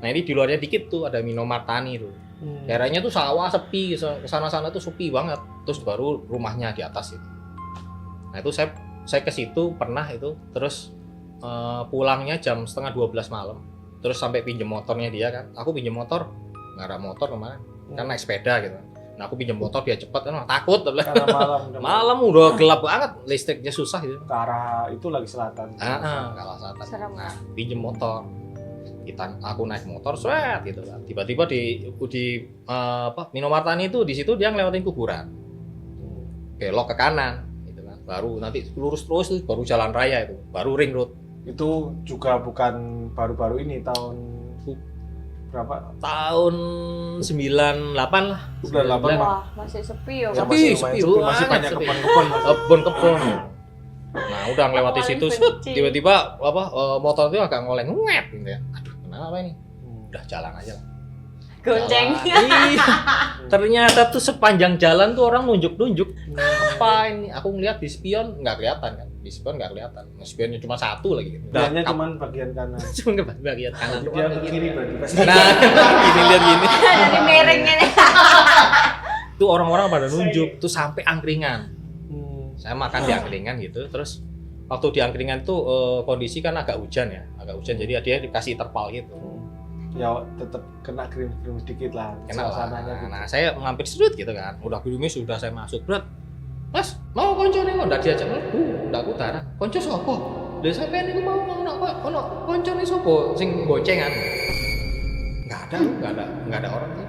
Nah ini di luarnya dikit tuh ada Minomartani tuh. Hmm. Daerahnya tuh sawah sepi, kesana-sana tuh sepi banget. Terus baru rumahnya di atas itu. Nah itu saya ke situ pernah itu, terus pulangnya jam setengah 12 malam. Terus sampai pinjem motornya dia kan. Aku pinjem motor, nggak ada motor kemarin, kan naik sepeda gitu. Nah aku pinjem motor dia cepat kan, takut. Karena Malam udah gelap banget, listriknya susah gitu. ke arah itu lagi selatan. Kalah selatan. Serem. Nah pinjem motor. Aku naik motor, sweat gitu kan. Tiba-tiba di Minomartani itu di situ dia ngelewatin kuburan. Belok ke kanan gitu kan. Baru nanti lurus terus tuh baru jalan raya itu, baru ring road. Itu juga bukan baru-baru ini, tahun berapa? Tahun 98 lah. 98. Wah, masih sepi ya. Ya, Bang. masih sepi, lumayan sepi, masih banget banyak sepi. kebun-kebun. Kebun. Nah, udah ngelewati Paling situ, benci. tiba-tiba motor itu agak ngoleng ngep gitu ya. Aduh, kenapa ini? Udah jalan aja lah. Gonceng. Jalan. Iya. Ternyata tuh sepanjang jalan tuh orang nunjuk-nunjuk. Apa ini? Aku ngeliat di spion nggak kelihatan kan? Di spion nggak kelihatan. Nah, spionnya cuma satu lagi. Gitu. Dianya cuma bagian kanan. cuma ke bagian kanan. Dia ke kiri berarti pasti. Nah, ini lihat gini. Jadi miringnya nih. Tuh orang-orang pada nunjuk, tuh sampai angkringan. Hmm. Saya makan di angkringan gitu, terus waktu di angkringan tuh kondisi kan agak hujan ya, jadi dia dikasih terpal gitu. Ya tetap kena krim-krim sedikit lah Kenal suasananya gitu. Nah saya ngampir serut gitu kan, udah gerimis sudah saya masuk, berat. Mas, mau konco nih nggak diajak udah aku tara. Konco sopo? Udah sampai ini mau konco nih sopo, sing boncengan. Nggak ada orang sih.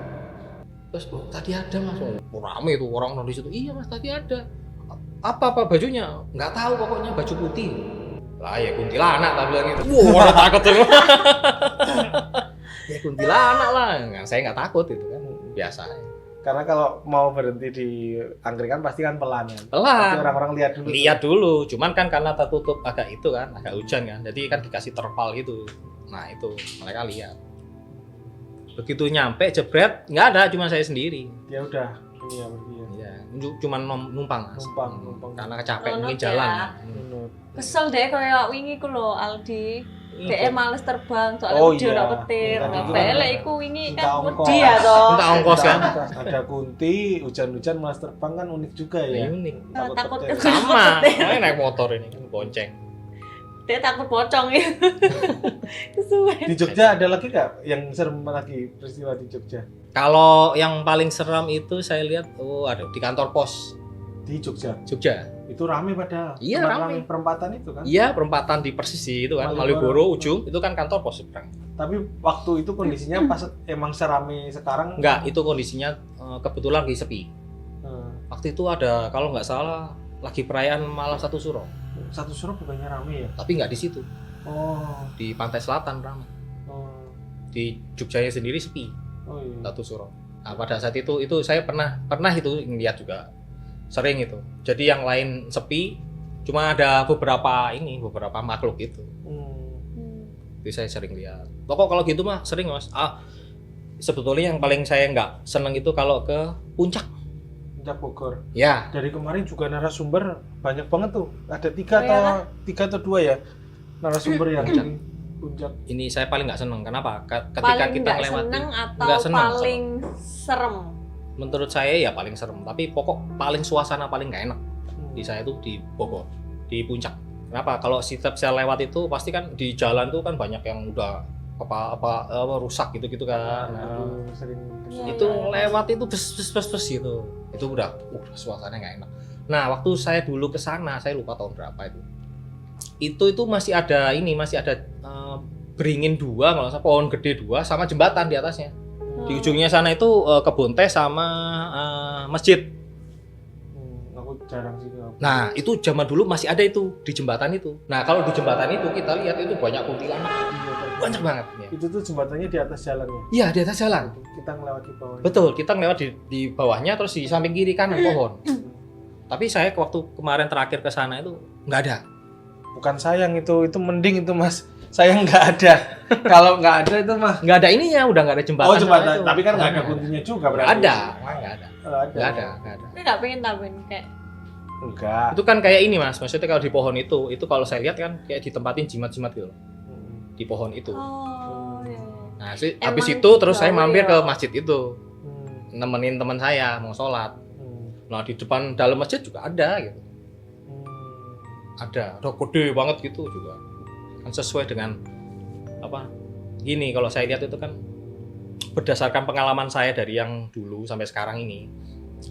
Terus tadi ada mas, rame tuh orang di situ. Iya mas tadi ada. Apa bajunya? Nggak tahu pokoknya baju putih. Lah ya kuntilanak tak bilang gitu. Wah takut tuh. Ya kuntilanak lah. Nah, saya nggak takut itu kan, biasa. Karena kalau mau berhenti di angkringan pasti kan pelan ya. Pelan. Pasti orang-orang lihat dulu. Lihat dulu, cuman kan karena tertutup agak itu kan, agak hujan kan, jadi kan dikasih terpal gitu. Nah itu mereka lihat. Begitu nyampe jebret nggak ada, cuma saya sendiri. Ya udah, ini ya pergi ya. Iya, cuma numpang mas. Numpang. Karena capek Nunut mungkin ya. jalan. Menurut. Kesel deh kayak wingi ku lho Aldi. Dia males terbang soalnya Oh, dia iya. udah petir. Tadi itu Bele kan iku wingi minta kan ongkos. wedi ya toh. Minta ongkos kan? Ada kunti, hujan-hujan malas terbang kan unik juga ya. Unik. Takut petir. ke- Sama, makanya naik motor ini kan bonceng. Dia takut pocong ya. Kesuwen. Di Jogja ada lagi nggak yang serem lagi peristiwa di Jogja? Kalau yang paling seram itu saya lihat, ada di kantor pos Di Jogja Jogja. itu rame padahal. Iya, Tempat rame. perempatan itu kan. Iya, perempatan di persis itu kan, Malioboro. Malioboro ujung itu kan kantor pos seberang. Tapi waktu itu kondisinya pas emang serame sekarang. Enggak, itu kondisinya kebetulan lagi sepi. Hmm. Waktu itu ada kalau nggak salah lagi perayaan malam satu suro, Satu suruh bukannya rame ya? tapi nggak di situ, Oh. di pantai selatan ramai. Oh. Di Jogjanya sendiri sepi Oh iya. satu suro. Nah, pada saat itu saya pernah itu ngeliat juga, sering itu. Jadi yang lain sepi, cuma ada beberapa makhluk itu. Itu saya sering lihat. Pokok kalau gitu mah sering mas. Sebetulnya yang paling saya nggak seneng itu kalau ke puncak. Puncak Bogor. Ya. Dari kemarin juga narasumber banyak banget tuh. Ada tiga atau dua ya narasumber yang di puncak. Ini saya paling nggak seneng. Kenapa? Ketika Paling kita nggak lewati. seneng atau Nggak seneng, paling serem? menurut saya ya paling serem, tapi pokok paling suasana paling nggak enak di saya itu di Bogor, di puncak. Kenapa? Kalau setiap saya lewat itu pasti kan di jalan tuh kan banyak yang udah apa rusak gitu kan. Aduh, sering Itu lewat itu bes gitu. Itu udah suasananya nggak enak. Nah, waktu saya dulu ke sana, saya lupa tahun berapa itu. Itu masih ada beringin 2 kalau saya pohon gede 2 sama jembatan di atasnya. Di ujungnya sana itu kebun teh sama masjid. Aku jarang sih. Nah, itu zaman dulu masih ada itu di jembatan itu. Nah, kalau di jembatan itu kita lihat itu banyak kuntilanak. Banyak banget. Ya. Itu tuh jembatannya di atas jalannya. Iya, di atas jalan. Kita ngelewati bawah. Betul, kita ngelewat di bawahnya terus di samping kiri kanan pohon. Tapi saya waktu kemarin terakhir ke sana itu nggak ada. Bukan sayang itu mending itu Mas. Sayang nggak ada. Kalau nggak ada itu mah Nggak ada ininya, udah nggak ada jembatan. oh jembatan, itu. tapi kan nggak ada kuntinya juga berarti. Ada, nggak ada. Nggak ada. Ini nggak pengen tambahin kayak Enggak. Itu kan kayak ini Mas, maksudnya kalau di pohon itu kalau saya lihat kan kayak ditempatin jimat-jimat gitu loh. Di pohon itu. oh iya. Nah, Emang habis itu terus saya gawe mampir ya? ke masjid itu. Nemenin teman saya mau sholat. Nah, di depan dalam masjid juga ada gitu. Ada gede banget gitu juga. Kan sesuai dengan apa? Gini kalau saya lihat itu kan berdasarkan pengalaman saya dari yang dulu sampai sekarang ini.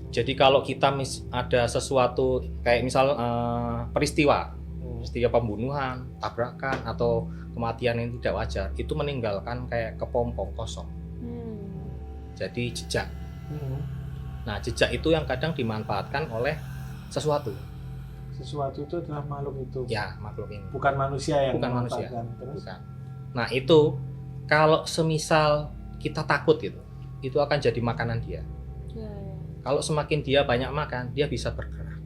Jadi kalau kita ada sesuatu kayak misal peristiwa pembunuhan, tabrakan atau kematian yang tidak wajar, itu meninggalkan kayak kepompong kosong. Jadi jejak. Nah, jejak itu yang kadang dimanfaatkan oleh sesuatu. Sesuatu itu adalah makhluk itu. Ya, makhluk ini. Bukan manusia yang Bukan manusia. Terus? Bukan. Nah, itu kalau semisal kita takut itu akan jadi makanan dia. Kalau semakin dia banyak makan, dia bisa bergerak.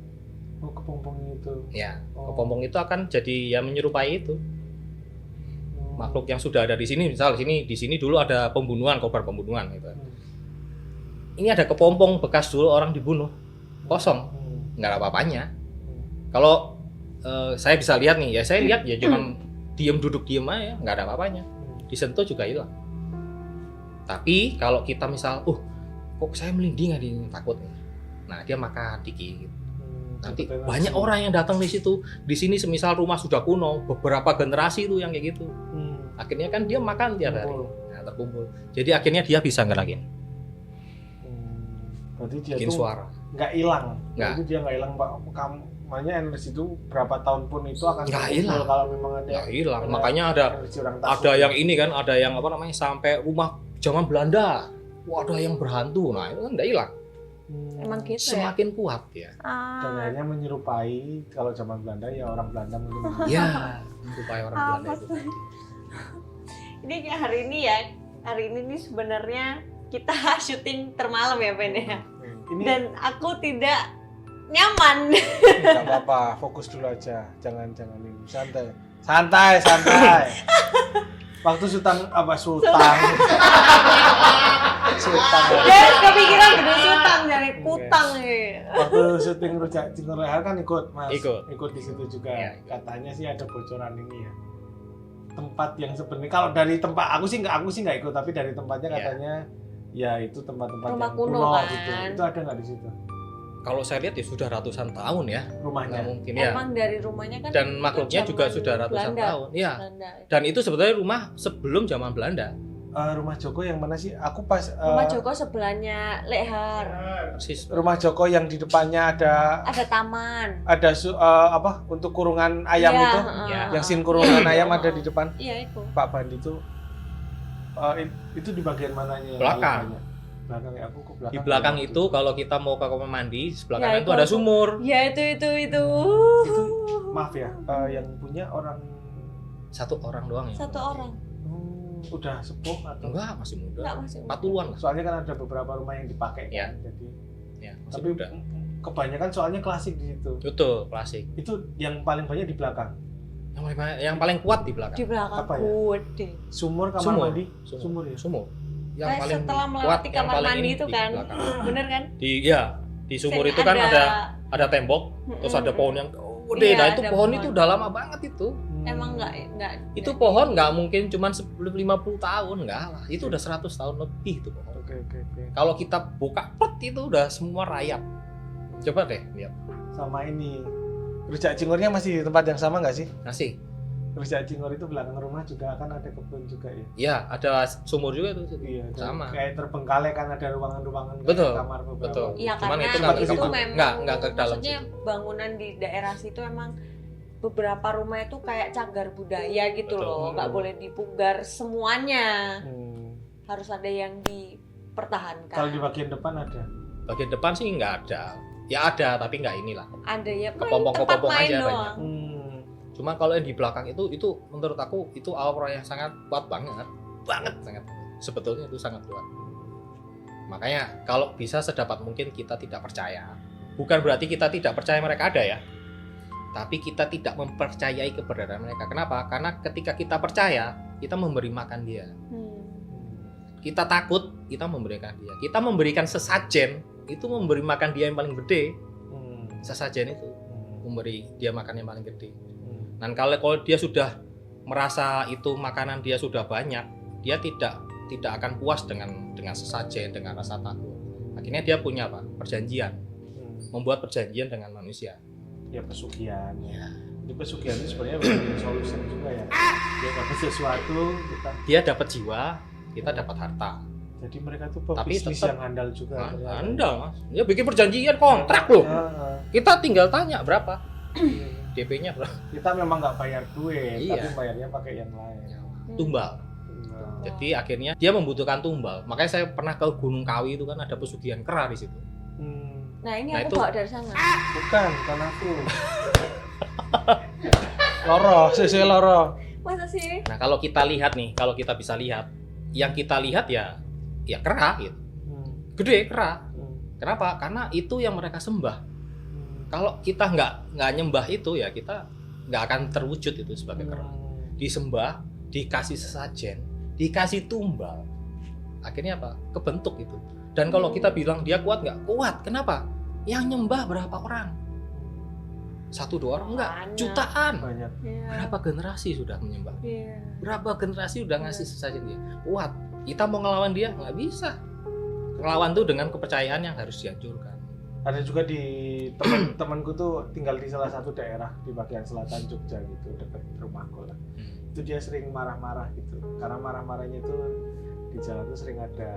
Oh, kepompong itu. Ya, kepompong itu akan jadi ya menyerupai itu. Makhluk yang sudah ada di sini, misal di sini dulu ada pembunuhan, korban pembunuhan gitu. Ini ada kepompong bekas dulu orang dibunuh. Kosong. Nggak ada apa-apanya. Kalau saya bisa lihat nih, ya saya lihat ya cuman duduk diem aja, nggak ada apa-apanya. Disentuh juga hilang. Tapi kalau kita misal, kok saya melinding di takut nih. Nah, dia makan dikit. Nanti banyak orang yang datang di situ. Di sini semisal rumah sudah kuno, beberapa generasi itu yang kayak gitu. Akhirnya kan dia makan tiap hari. Nah, terkumpul. Jadi akhirnya dia bisa ngeragin. Berarti dia bikin tuh suara. Nggak hilang. Nggak. Jadi dia nggak hilang, Pak. Makanya energi itu berapa tahun pun itu akan Nggak terkumpul hilang. kalau memang ada. Nggak hilang. Makanya ada takut. yang ini kan, ada yang apa namanya sampai rumah zaman Belanda. Wah, ada yang berhantu. Nah, itu kan nggak hilang. Emang gitu Semakin kuat ya. Dan akhirnya menyerupai kalau zaman Belanda ya orang Belanda mungkin. Ya, menyerupai orang Belanda itu. Ini kayak hari ini nih sebenarnya kita syuting termalam ya Ben ya. Ini Dan aku tidak nyaman. nggak apa-apa, fokus dulu aja. Jangan ini, santai. Waktu sultan. Ya, kepikiran gede sultan dari kutang nih. Waktu syuting Rujak Cingur Leher kan ikut Mas. Ikut di situ juga. Ya. Katanya sih ada bocoran ini ya. Tempat yang sebenarnya kalau dari tempat aku sih nggak ikut, tapi dari tempatnya katanya ya itu tempat-tempat Rumah yang kuno kan. gitu. Itu ada nggak di situ? Kalau saya lihat ya sudah ratusan tahun ya. Rumahnya. Nggak mungkin ya. Emang dari rumahnya kan. Dan makhluknya zaman juga sudah ratusan Belanda. tahun. Iya. Belanda. Dan itu sebenarnya rumah sebelum zaman Belanda. Rumah Joko yang mana sih? Aku pas Rumah Joko sebelahnya Lehar. Persis. Rumah Joko yang di depannya Ada taman. ada untuk kurungan ayam Iya, itu. Yang sin kurungan ayam ada di depan. Iya itu. Pak Bandi itu di bagian mananya? Belakang. Belakang ya, aku ke belakang. Di belakang itu kalau kita mau ke kamar mandi, sebelah Ya, kanan itu itu ada aku. sumur. Ya itu. Itu maaf ya, yang punya orang Satu orang doang ya. Satu orang. udah sepuh atau Enggak, masih muda. Enggak masih. 40-an lah. soalnya kan ada beberapa rumah yang dipakai Ya. kan, jadi Ya, masih tapi muda. kebanyakan soalnya klasik di situ. Betul, klasik. Itu yang paling banyak di belakang. Yang paling kuat di belakang. Di belakang Apa ya? gede. Sumur kamar Sumur. mandi. Sumur ya. Sumur. Yang Nah, paling setelah kuat, melewati yang kamar paling mandi ini itu di kan, belakang. bener kan? Di sumur Dan itu kan ada tembok, terus ada pohon yang gede. Iya, Nah, itu ada pohon pohon. itu udah lama banget itu. Emang nggak Itu pohon nggak mungkin cuma 50 tahun, nggak lah. Itu udah 100 tahun lebih tuh pohon. Oke. Kalau kita buka itu udah semua rayap. Coba deh lihat. Sama ini. Rujak cingurnya masih di tempat yang sama nggak sih? Masih. Rujak cingur itu belakang rumah juga kan ada kebun juga ya. Iya, ada sumur juga tuh. Iya, Sama. Kayak terbengkalai kan ada ruangan-ruangan kayak Betul, kamar beberapa. betul. Iya, Cuman karena itu nggak itu ke situ. memang Nggak ke dalam maksudnya bangunan di daerah situ emang beberapa rumah itu kayak cagar budaya gitu Betul. loh, nggak boleh dipugar semuanya, Hmm. harus ada yang dipertahankan. Kalau di bagian depan ada. Bagian depan sih nggak ada. Ya ada, tapi nggak inilah. Ada ya Kepompong-kepompong tempat main aja doang. Cuma kalau yang di belakang itu menurut aku itu aura yang sangat kuat banget sangat. Sebetulnya itu sangat kuat. Makanya kalau bisa sedapat mungkin kita tidak percaya. Bukan berarti kita tidak percaya mereka ada ya. Tapi kita tidak mempercayai keberadaan mereka. Kenapa? Karena ketika kita percaya, kita memberi makan dia. Kita takut, kita memberikan dia. Kita memberikan sesajen, itu memberi makan dia yang paling gede. Sesajen itu memberi dia makan yang paling gede. Dan kalau dia sudah merasa itu makanan dia sudah banyak, dia tidak akan puas dengan sesajen, dengan rasa takut. Akhirnya dia punya apa? Perjanjian. Membuat perjanjian dengan manusia. Ya pesugihan. Ya. Di pesugihan itu sebenarnya bukan solusi juga ya. Dia dapat sesuatu, Dia dapat jiwa, kita dapat harta. jadi mereka tuh Tapi bisnis tetap- yang handal juga. ternyata. Andal mas, dia bikin perjanjian kontrak loh. Ah, Kita tinggal tanya berapa iya. DP-nya berapa. Kita memang nggak bayar duit, Iya. tapi bayarnya pakai yang lain. Tumbal. Nah, Jadi akhirnya dia membutuhkan tumbal. Makanya saya pernah ke Gunung Kawi itu kan ada pesugihan kera di situ. Nah ini Nah, aku itu- bawa dari sana. bukan aku. Loro, sesuai loro. Masa sih? Nah kalau kita lihat nih, kalau kita bisa lihat, yang kita lihat ya kera gitu. Gede kera. Kenapa? Karena itu yang mereka sembah. Kalau kita nggak nyembah itu ya kita nggak akan terwujud itu sebagai kera. Disembah, dikasih sesajen, dikasih tumbal. Akhirnya apa? Kebentuk itu. Dan kalau kita bilang dia kuat nggak? Kuat. Kenapa? Yang nyembah berapa orang? 1-2 orang? Enggak. Banyak. Jutaan. Banyak. Iya. Berapa generasi sudah menyembah? Iya. Berapa generasi udah ngasih sesajen dia? Kuat. Kita mau ngelawan dia? Nggak bisa. Ngelawan tuh dengan kepercayaan yang harus dihancurkan. Ada juga di temanku tuh tinggal di salah satu daerah di bagian selatan Jogja gitu, dekat rumahku lah. Itu dia sering marah-marah gitu. Karena marah-marahnya itu di jalan tuh sering ada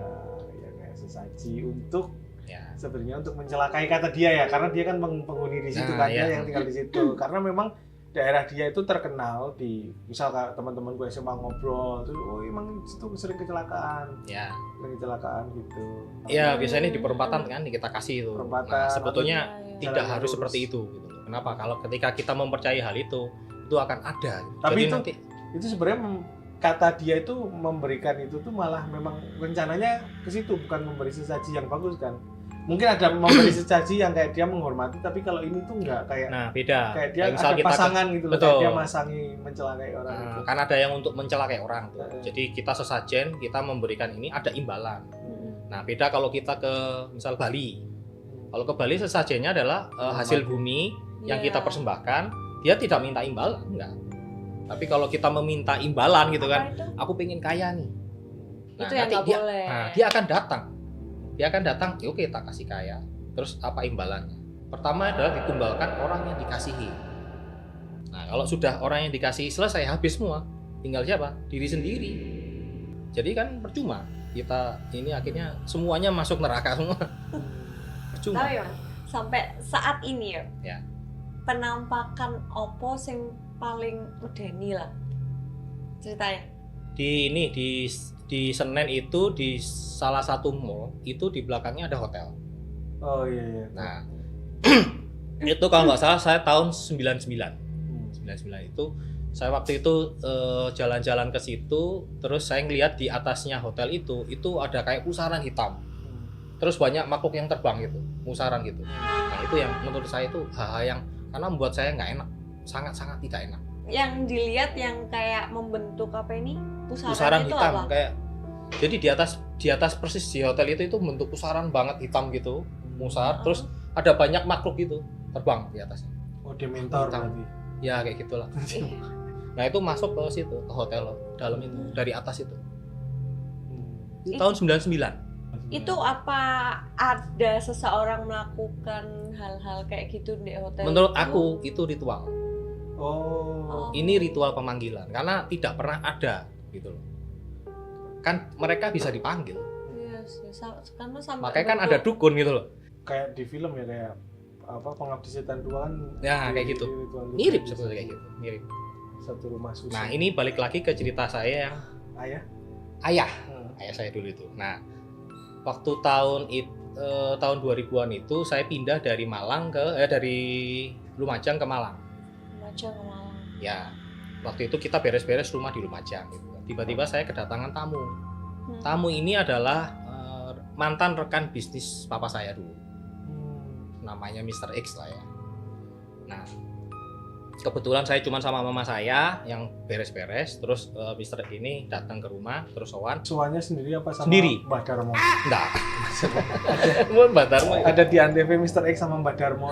ya kayak sesaji untuk Ya. sebenarnya untuk mencelakai kata dia ya, karena dia kan penghuni di situ Nah, kan, dia iya. yang tinggal di situ. Karena memang daerah dia itu terkenal di, misal kayak teman-teman gue SMA ngobrol, terus oh emang itu sering kecelakaan Ya. gitu. Ya biasanya di perempatan kan kita kasih itu. Perempatan, Nah, sebetulnya Iya, iya. tidak Jalan harus lurus. seperti itu gitu loh. Kenapa? Kalau ketika kita mempercayai hal itu akan ada. Gitu. Tapi Jadi itu- nanti Itu sebenarnya kata dia itu memberikan itu tuh malah memang rencananya ke situ, bukan memberi sesaji yang bagus kan. Mungkin ada memberi sesaji yang kayak dia menghormati, tapi kalau ini tuh enggak kayak nah beda. kayak dia Kayak misal ada kita pasangan gitu loh, Betul. kayak dia masangi mencelakai orang Nah, itu. kan ada yang untuk mencelakai orang tuh. Heeh. Jadi kita sesajen, kita memberikan ini ada imbalan. Nah, beda kalau kita ke misal Bali. Kalau ke Bali sesajennya adalah hasil bumi yang Iya. kita persembahkan, dia tidak minta imbalan, enggak. Tapi kalau kita meminta imbalan gitu kan, Apa itu? aku pengen kaya nih. Itu yang nanti nggak dia, boleh. Nah, dia akan datang. Dia akan datang, ya oke tak kasih kaya. Terus apa imbalannya? Pertama adalah ditumbalkan orang yang dikasihi. Nah, kalau sudah orang yang dikasihi selesai habis semua, tinggal siapa? Diri sendiri. Jadi kan percuma. Kita ini akhirnya semuanya masuk neraka semua. Percuma. Tapi Mas, sampai saat ini ya. Ya. Penampakan opo sing paling medeni lah. Ceritanya. Di Senen itu di salah satu mall itu di belakangnya ada hotel. Oh iya. Nah, itu kalau nggak salah saya tahun 99 itu saya waktu itu jalan-jalan ke situ, terus saya ngeliat di atasnya hotel itu ada kayak pusaran hitam, terus banyak makhluk yang terbang gitu, pusaran gitu. Nah itu yang menurut saya itu hal yang karena membuat saya nggak enak, sangat-sangat tidak enak. Yang dilihat yang kayak membentuk apa ini? Pusaran Pusaran itu hitam apa? kayak jadi di atas persis di hotel itu bentuk pusaran banget hitam gitu, musar, terus ada banyak makhluk gitu terbang di atasnya. Oh Dementor Hitam. berarti. Ya kayak gitulah. Nah itu masuk ke situ, ke hotel dalam itu, dari atas itu. Itu tahun 99. Itu apa ada seseorang melakukan hal-hal kayak gitu di hotel? Menurut itu? aku itu ritual. Oh. Ini ritual pemanggilan karena tidak pernah ada gitu loh. Kan mereka bisa dipanggil. Iya sih, karena sampai Makanya kan ada dukun gitu loh. Kayak di film ya, kayak apa Pengabdi Setan 2 kan. Ya, kayak gitu. Mirip sebetulnya kayak gitu, mirip. Satu rumah susun. Nah, ini balik lagi ke cerita saya yang Ayah. ayah Hmm. ayah saya dulu itu. Nah, waktu tahun 2000-an itu saya pindah dari Malang dari Lumajang ke Malang. Lumajang ke Malang. Ya, waktu itu kita beres-beres rumah di Lumajang gitu. Tiba-tiba saya kedatangan tamu. Tamu ini adalah mantan rekan bisnis papa saya dulu. Namanya Mr. X lah ya. Nah, kebetulan saya cuma sama mama saya yang beres-beres, terus Mr. ini datang ke rumah, terus sowan. Soalnya sendiri apa sama Sendiri. Mbah Darmo? Enggak. Mbak Darmo Ada di Antv Mr. X sama Mbah Darmo.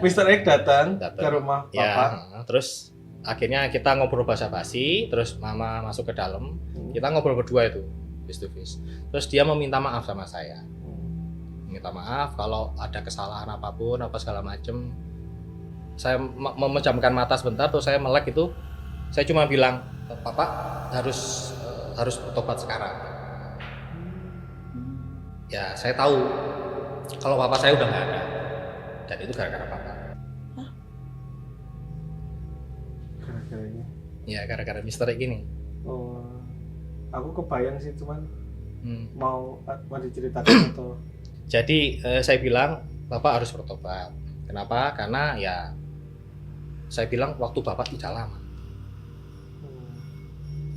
Mr. X datang ke rumah ya, papa. terus akhirnya kita ngobrol basa-basi, terus mama masuk ke dalam, kita ngobrol berdua itu face to face. Terus dia meminta maaf sama saya, minta maaf kalau ada kesalahan apapun apa segala macem. Saya memejamkan mata sebentar, terus saya melek itu, saya cuma bilang, papa harus bertobat sekarang. Ya saya tahu kalau papa saya udah nggak ada, dan itu gara-gara papa. Gara-garanya. Ya gara-gara misteri gini. Oh, aku kebayang sih, cuman mau diceritakan atau? Jadi saya bilang bapak harus bertobat. Kenapa? Karena ya saya bilang waktu bapak tidak lama.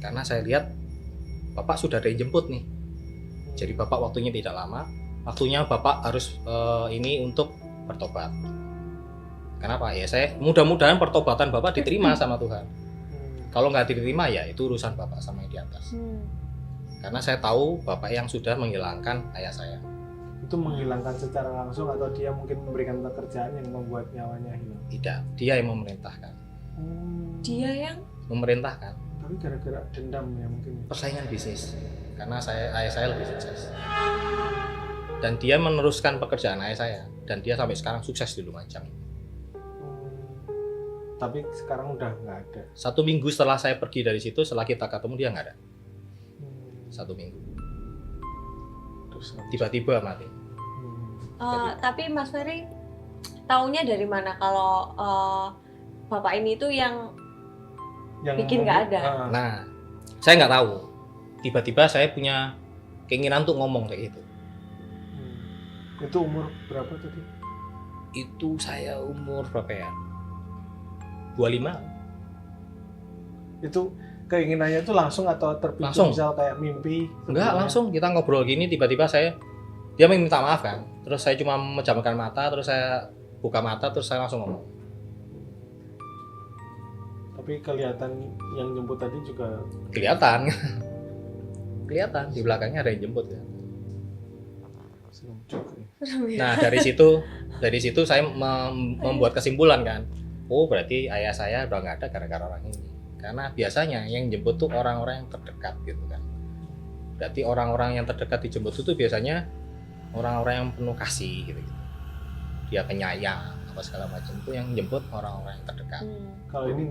Karena saya lihat bapak sudah ada yang jemput nih. Jadi bapak waktunya tidak lama. Waktunya bapak harus ini untuk bertobat. Kenapa? Ya saya mudah-mudahan pertobatan bapak diterima sama Tuhan. Kalau nggak diterima ya itu urusan bapak sama yang di atas. Karena saya tahu bapak yang sudah menghilangkan ayah saya. Itu menghilangkan secara langsung atau dia mungkin memberikan pekerjaan yang membuat nyawanya hilang? Tidak, dia yang memerintahkan. Dia yang Memerintahkan. Tapi gara-gara dendam ya mungkin. Persaingan bisnis. Karena ayah saya lebih sukses. Dan dia meneruskan pekerjaan ayah saya. Dan dia sampai sekarang sukses di Lumajang. Tapi sekarang udah nggak ada. 1 minggu setelah saya pergi dari situ, setelah kita ketemu dia nggak ada. 1 minggu. Terus Tiba-tiba mati. tapi Mas Ferry taunya dari mana kalau bapak ini tuh yang bikin nggak ada? Nah, saya nggak tahu. Tiba-tiba saya punya keinginan untuk ngomong kayak gitu. Itu umur berapa tadi? Itu saya umur berapa ya? 25. Itu keinginannya itu langsung atau terpicu Langsung. misal kayak mimpi? Enggak, sebelumnya? langsung kita ngobrol gini, tiba-tiba dia minta maaf kan. Terus saya cuma memejamkan mata, terus saya buka mata, terus saya langsung ngomong. Tapi kelihatan yang jemput tadi juga Kelihatan. Kelihatan di belakangnya ada yang jemput ya. serem juga ya. Nah, dari situ saya membuat kesimpulan kan. Oh, berarti ayah saya udah nggak ada gara-gara orang ini. Karena biasanya yang jemput tuh orang-orang yang terdekat gitu kan. Berarti orang-orang yang terdekat dijemput itu biasanya orang-orang yang penuh kasih gitu. Dia penyayang apa segala macam itu yang jemput orang-orang yang terdekat. Kalau ini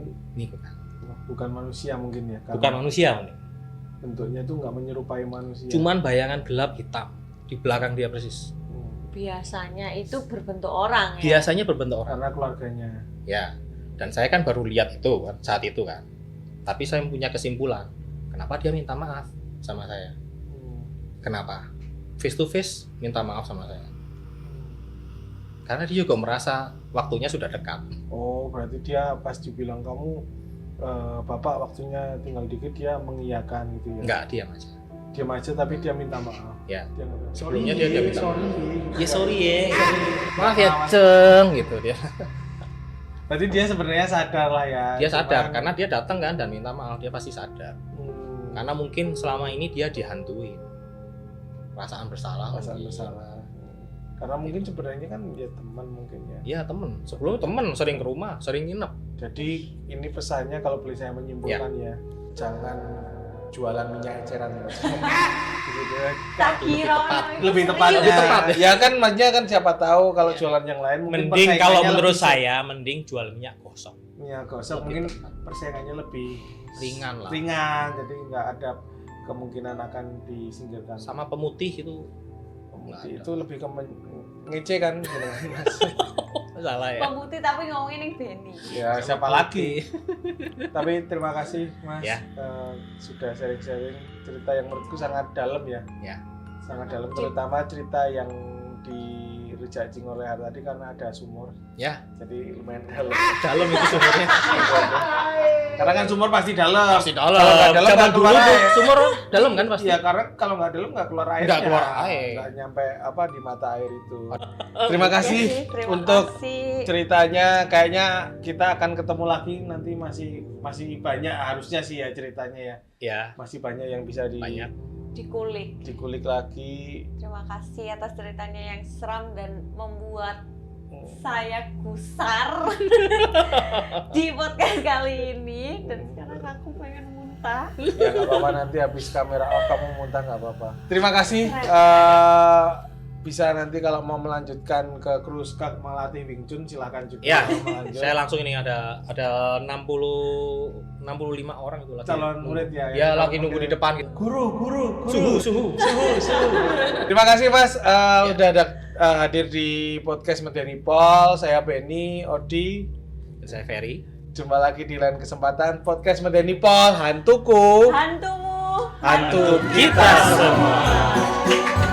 bukan manusia mungkin ya? Karena Bukan manusia mungkin. bentuknya itu nggak menyerupai manusia. Cuman bayangan gelap hitam di belakang dia persis. Biasanya itu berbentuk orang ya. Biasanya berbentuk orang. Karena keluarganya. Ya. Dan saya kan baru lihat itu kan saat itu kan. Tapi saya punya kesimpulan. Kenapa dia minta maaf sama saya? Kenapa? Face to face minta maaf sama saya. Karena dia juga merasa waktunya sudah dekat. Oh, berarti dia pas dibilang kamu bapak waktunya tinggal dikit dia mengiyakan gitu ya? Enggak, diam aja. Diam aja tapi dia minta maaf. Ya. Dia nggak bilang, Sebelumnya "Sorry, dia minta sorry, maaf. gitu. Ya sorry ya. Maaf ya Ceng gitu dia. Berarti dia sebenarnya sadar lah ya. Dia sadar cuman- karena dia datang kan dan minta maaf, dia pasti sadar. Karena mungkin selama ini dia dihantui. Perasaan bersalah. perasaan mungkin. bersalah. Karena mungkin sebenarnya kan ya teman mungkin ya. Iya temen, sebelumnya temen sering ke rumah, sering nginep. Jadi ini pesannya kalau boleh saya menyimpulkan ya, jangan jualan minyak eceran. Gitu ya. Tak kira Lebih tepatnya. Lebih tepat, Ya kan maksudnya kan siapa tahu kalau jualan yang lain mungkin Mending kalau persaingannya menurut lebih- saya mending jual minyak gosok. minyak gosok Lebih mungkin tepat. persaingannya lebih Ringan lah. ringan, jadi nggak ada kemungkinan akan disingkirkan. Sama pemutih itu Pemutih itu lebih ke ngece kan gitu kan, Mas. salah ya. pemutih tapi ngomongin yang Benny. Ya siapa lagi. Tapi terima kasih Mas Ya. sudah sharing-sharing cerita yang menurutku sangat dalam ya. Ya. Sangat dalam, terutama cerita yang direjajing oleh Hartadi karena ada sumur. Ya, Jadi lumayan dalam. dalam itu sumurnya. Karena kan sumur pasti dalam. Pasti dalam. Kalau nggak dalam Zaman nggak dulu keluar tuh air. sumur dalam kan pasti. Ya karena kalau nggak dalam nggak keluar airnya. Nggak keluar air. Nggak nyampe apa di mata air itu. Terima kasih Terima untuk kasih. ceritanya. Kayaknya kita akan ketemu lagi nanti masih banyak harusnya sih ya ceritanya ya. Ya, Masih banyak yang bisa banyak. Dikulik. dikulik lagi. Terima kasih atas ceritanya yang seram dan membuat saya gusar di podcast kali ini, dan sekarang aku pengen muntah. Ya nggak apa-apa, nanti habis kamera off kamu muntah nggak apa-apa. Terima kasih. Bisa nanti kalau mau melanjutkan ke cruise Kak melatih Wing Chun silahkan juga. Ya, melanjut. Saya langsung ini ada 65 orang itu lagi. Calon murid ya. Ya, yang lagi nunggu di mungkin- depan gitu. Guru. Suhu. Terima kasih Mas udah hadir di podcast Medeni Pol. Saya Benny, Odi. Dan saya Ferry. Jumpa lagi di lain kesempatan podcast Medeni Pol. Hantuku, Hantumu. hantu kita semua.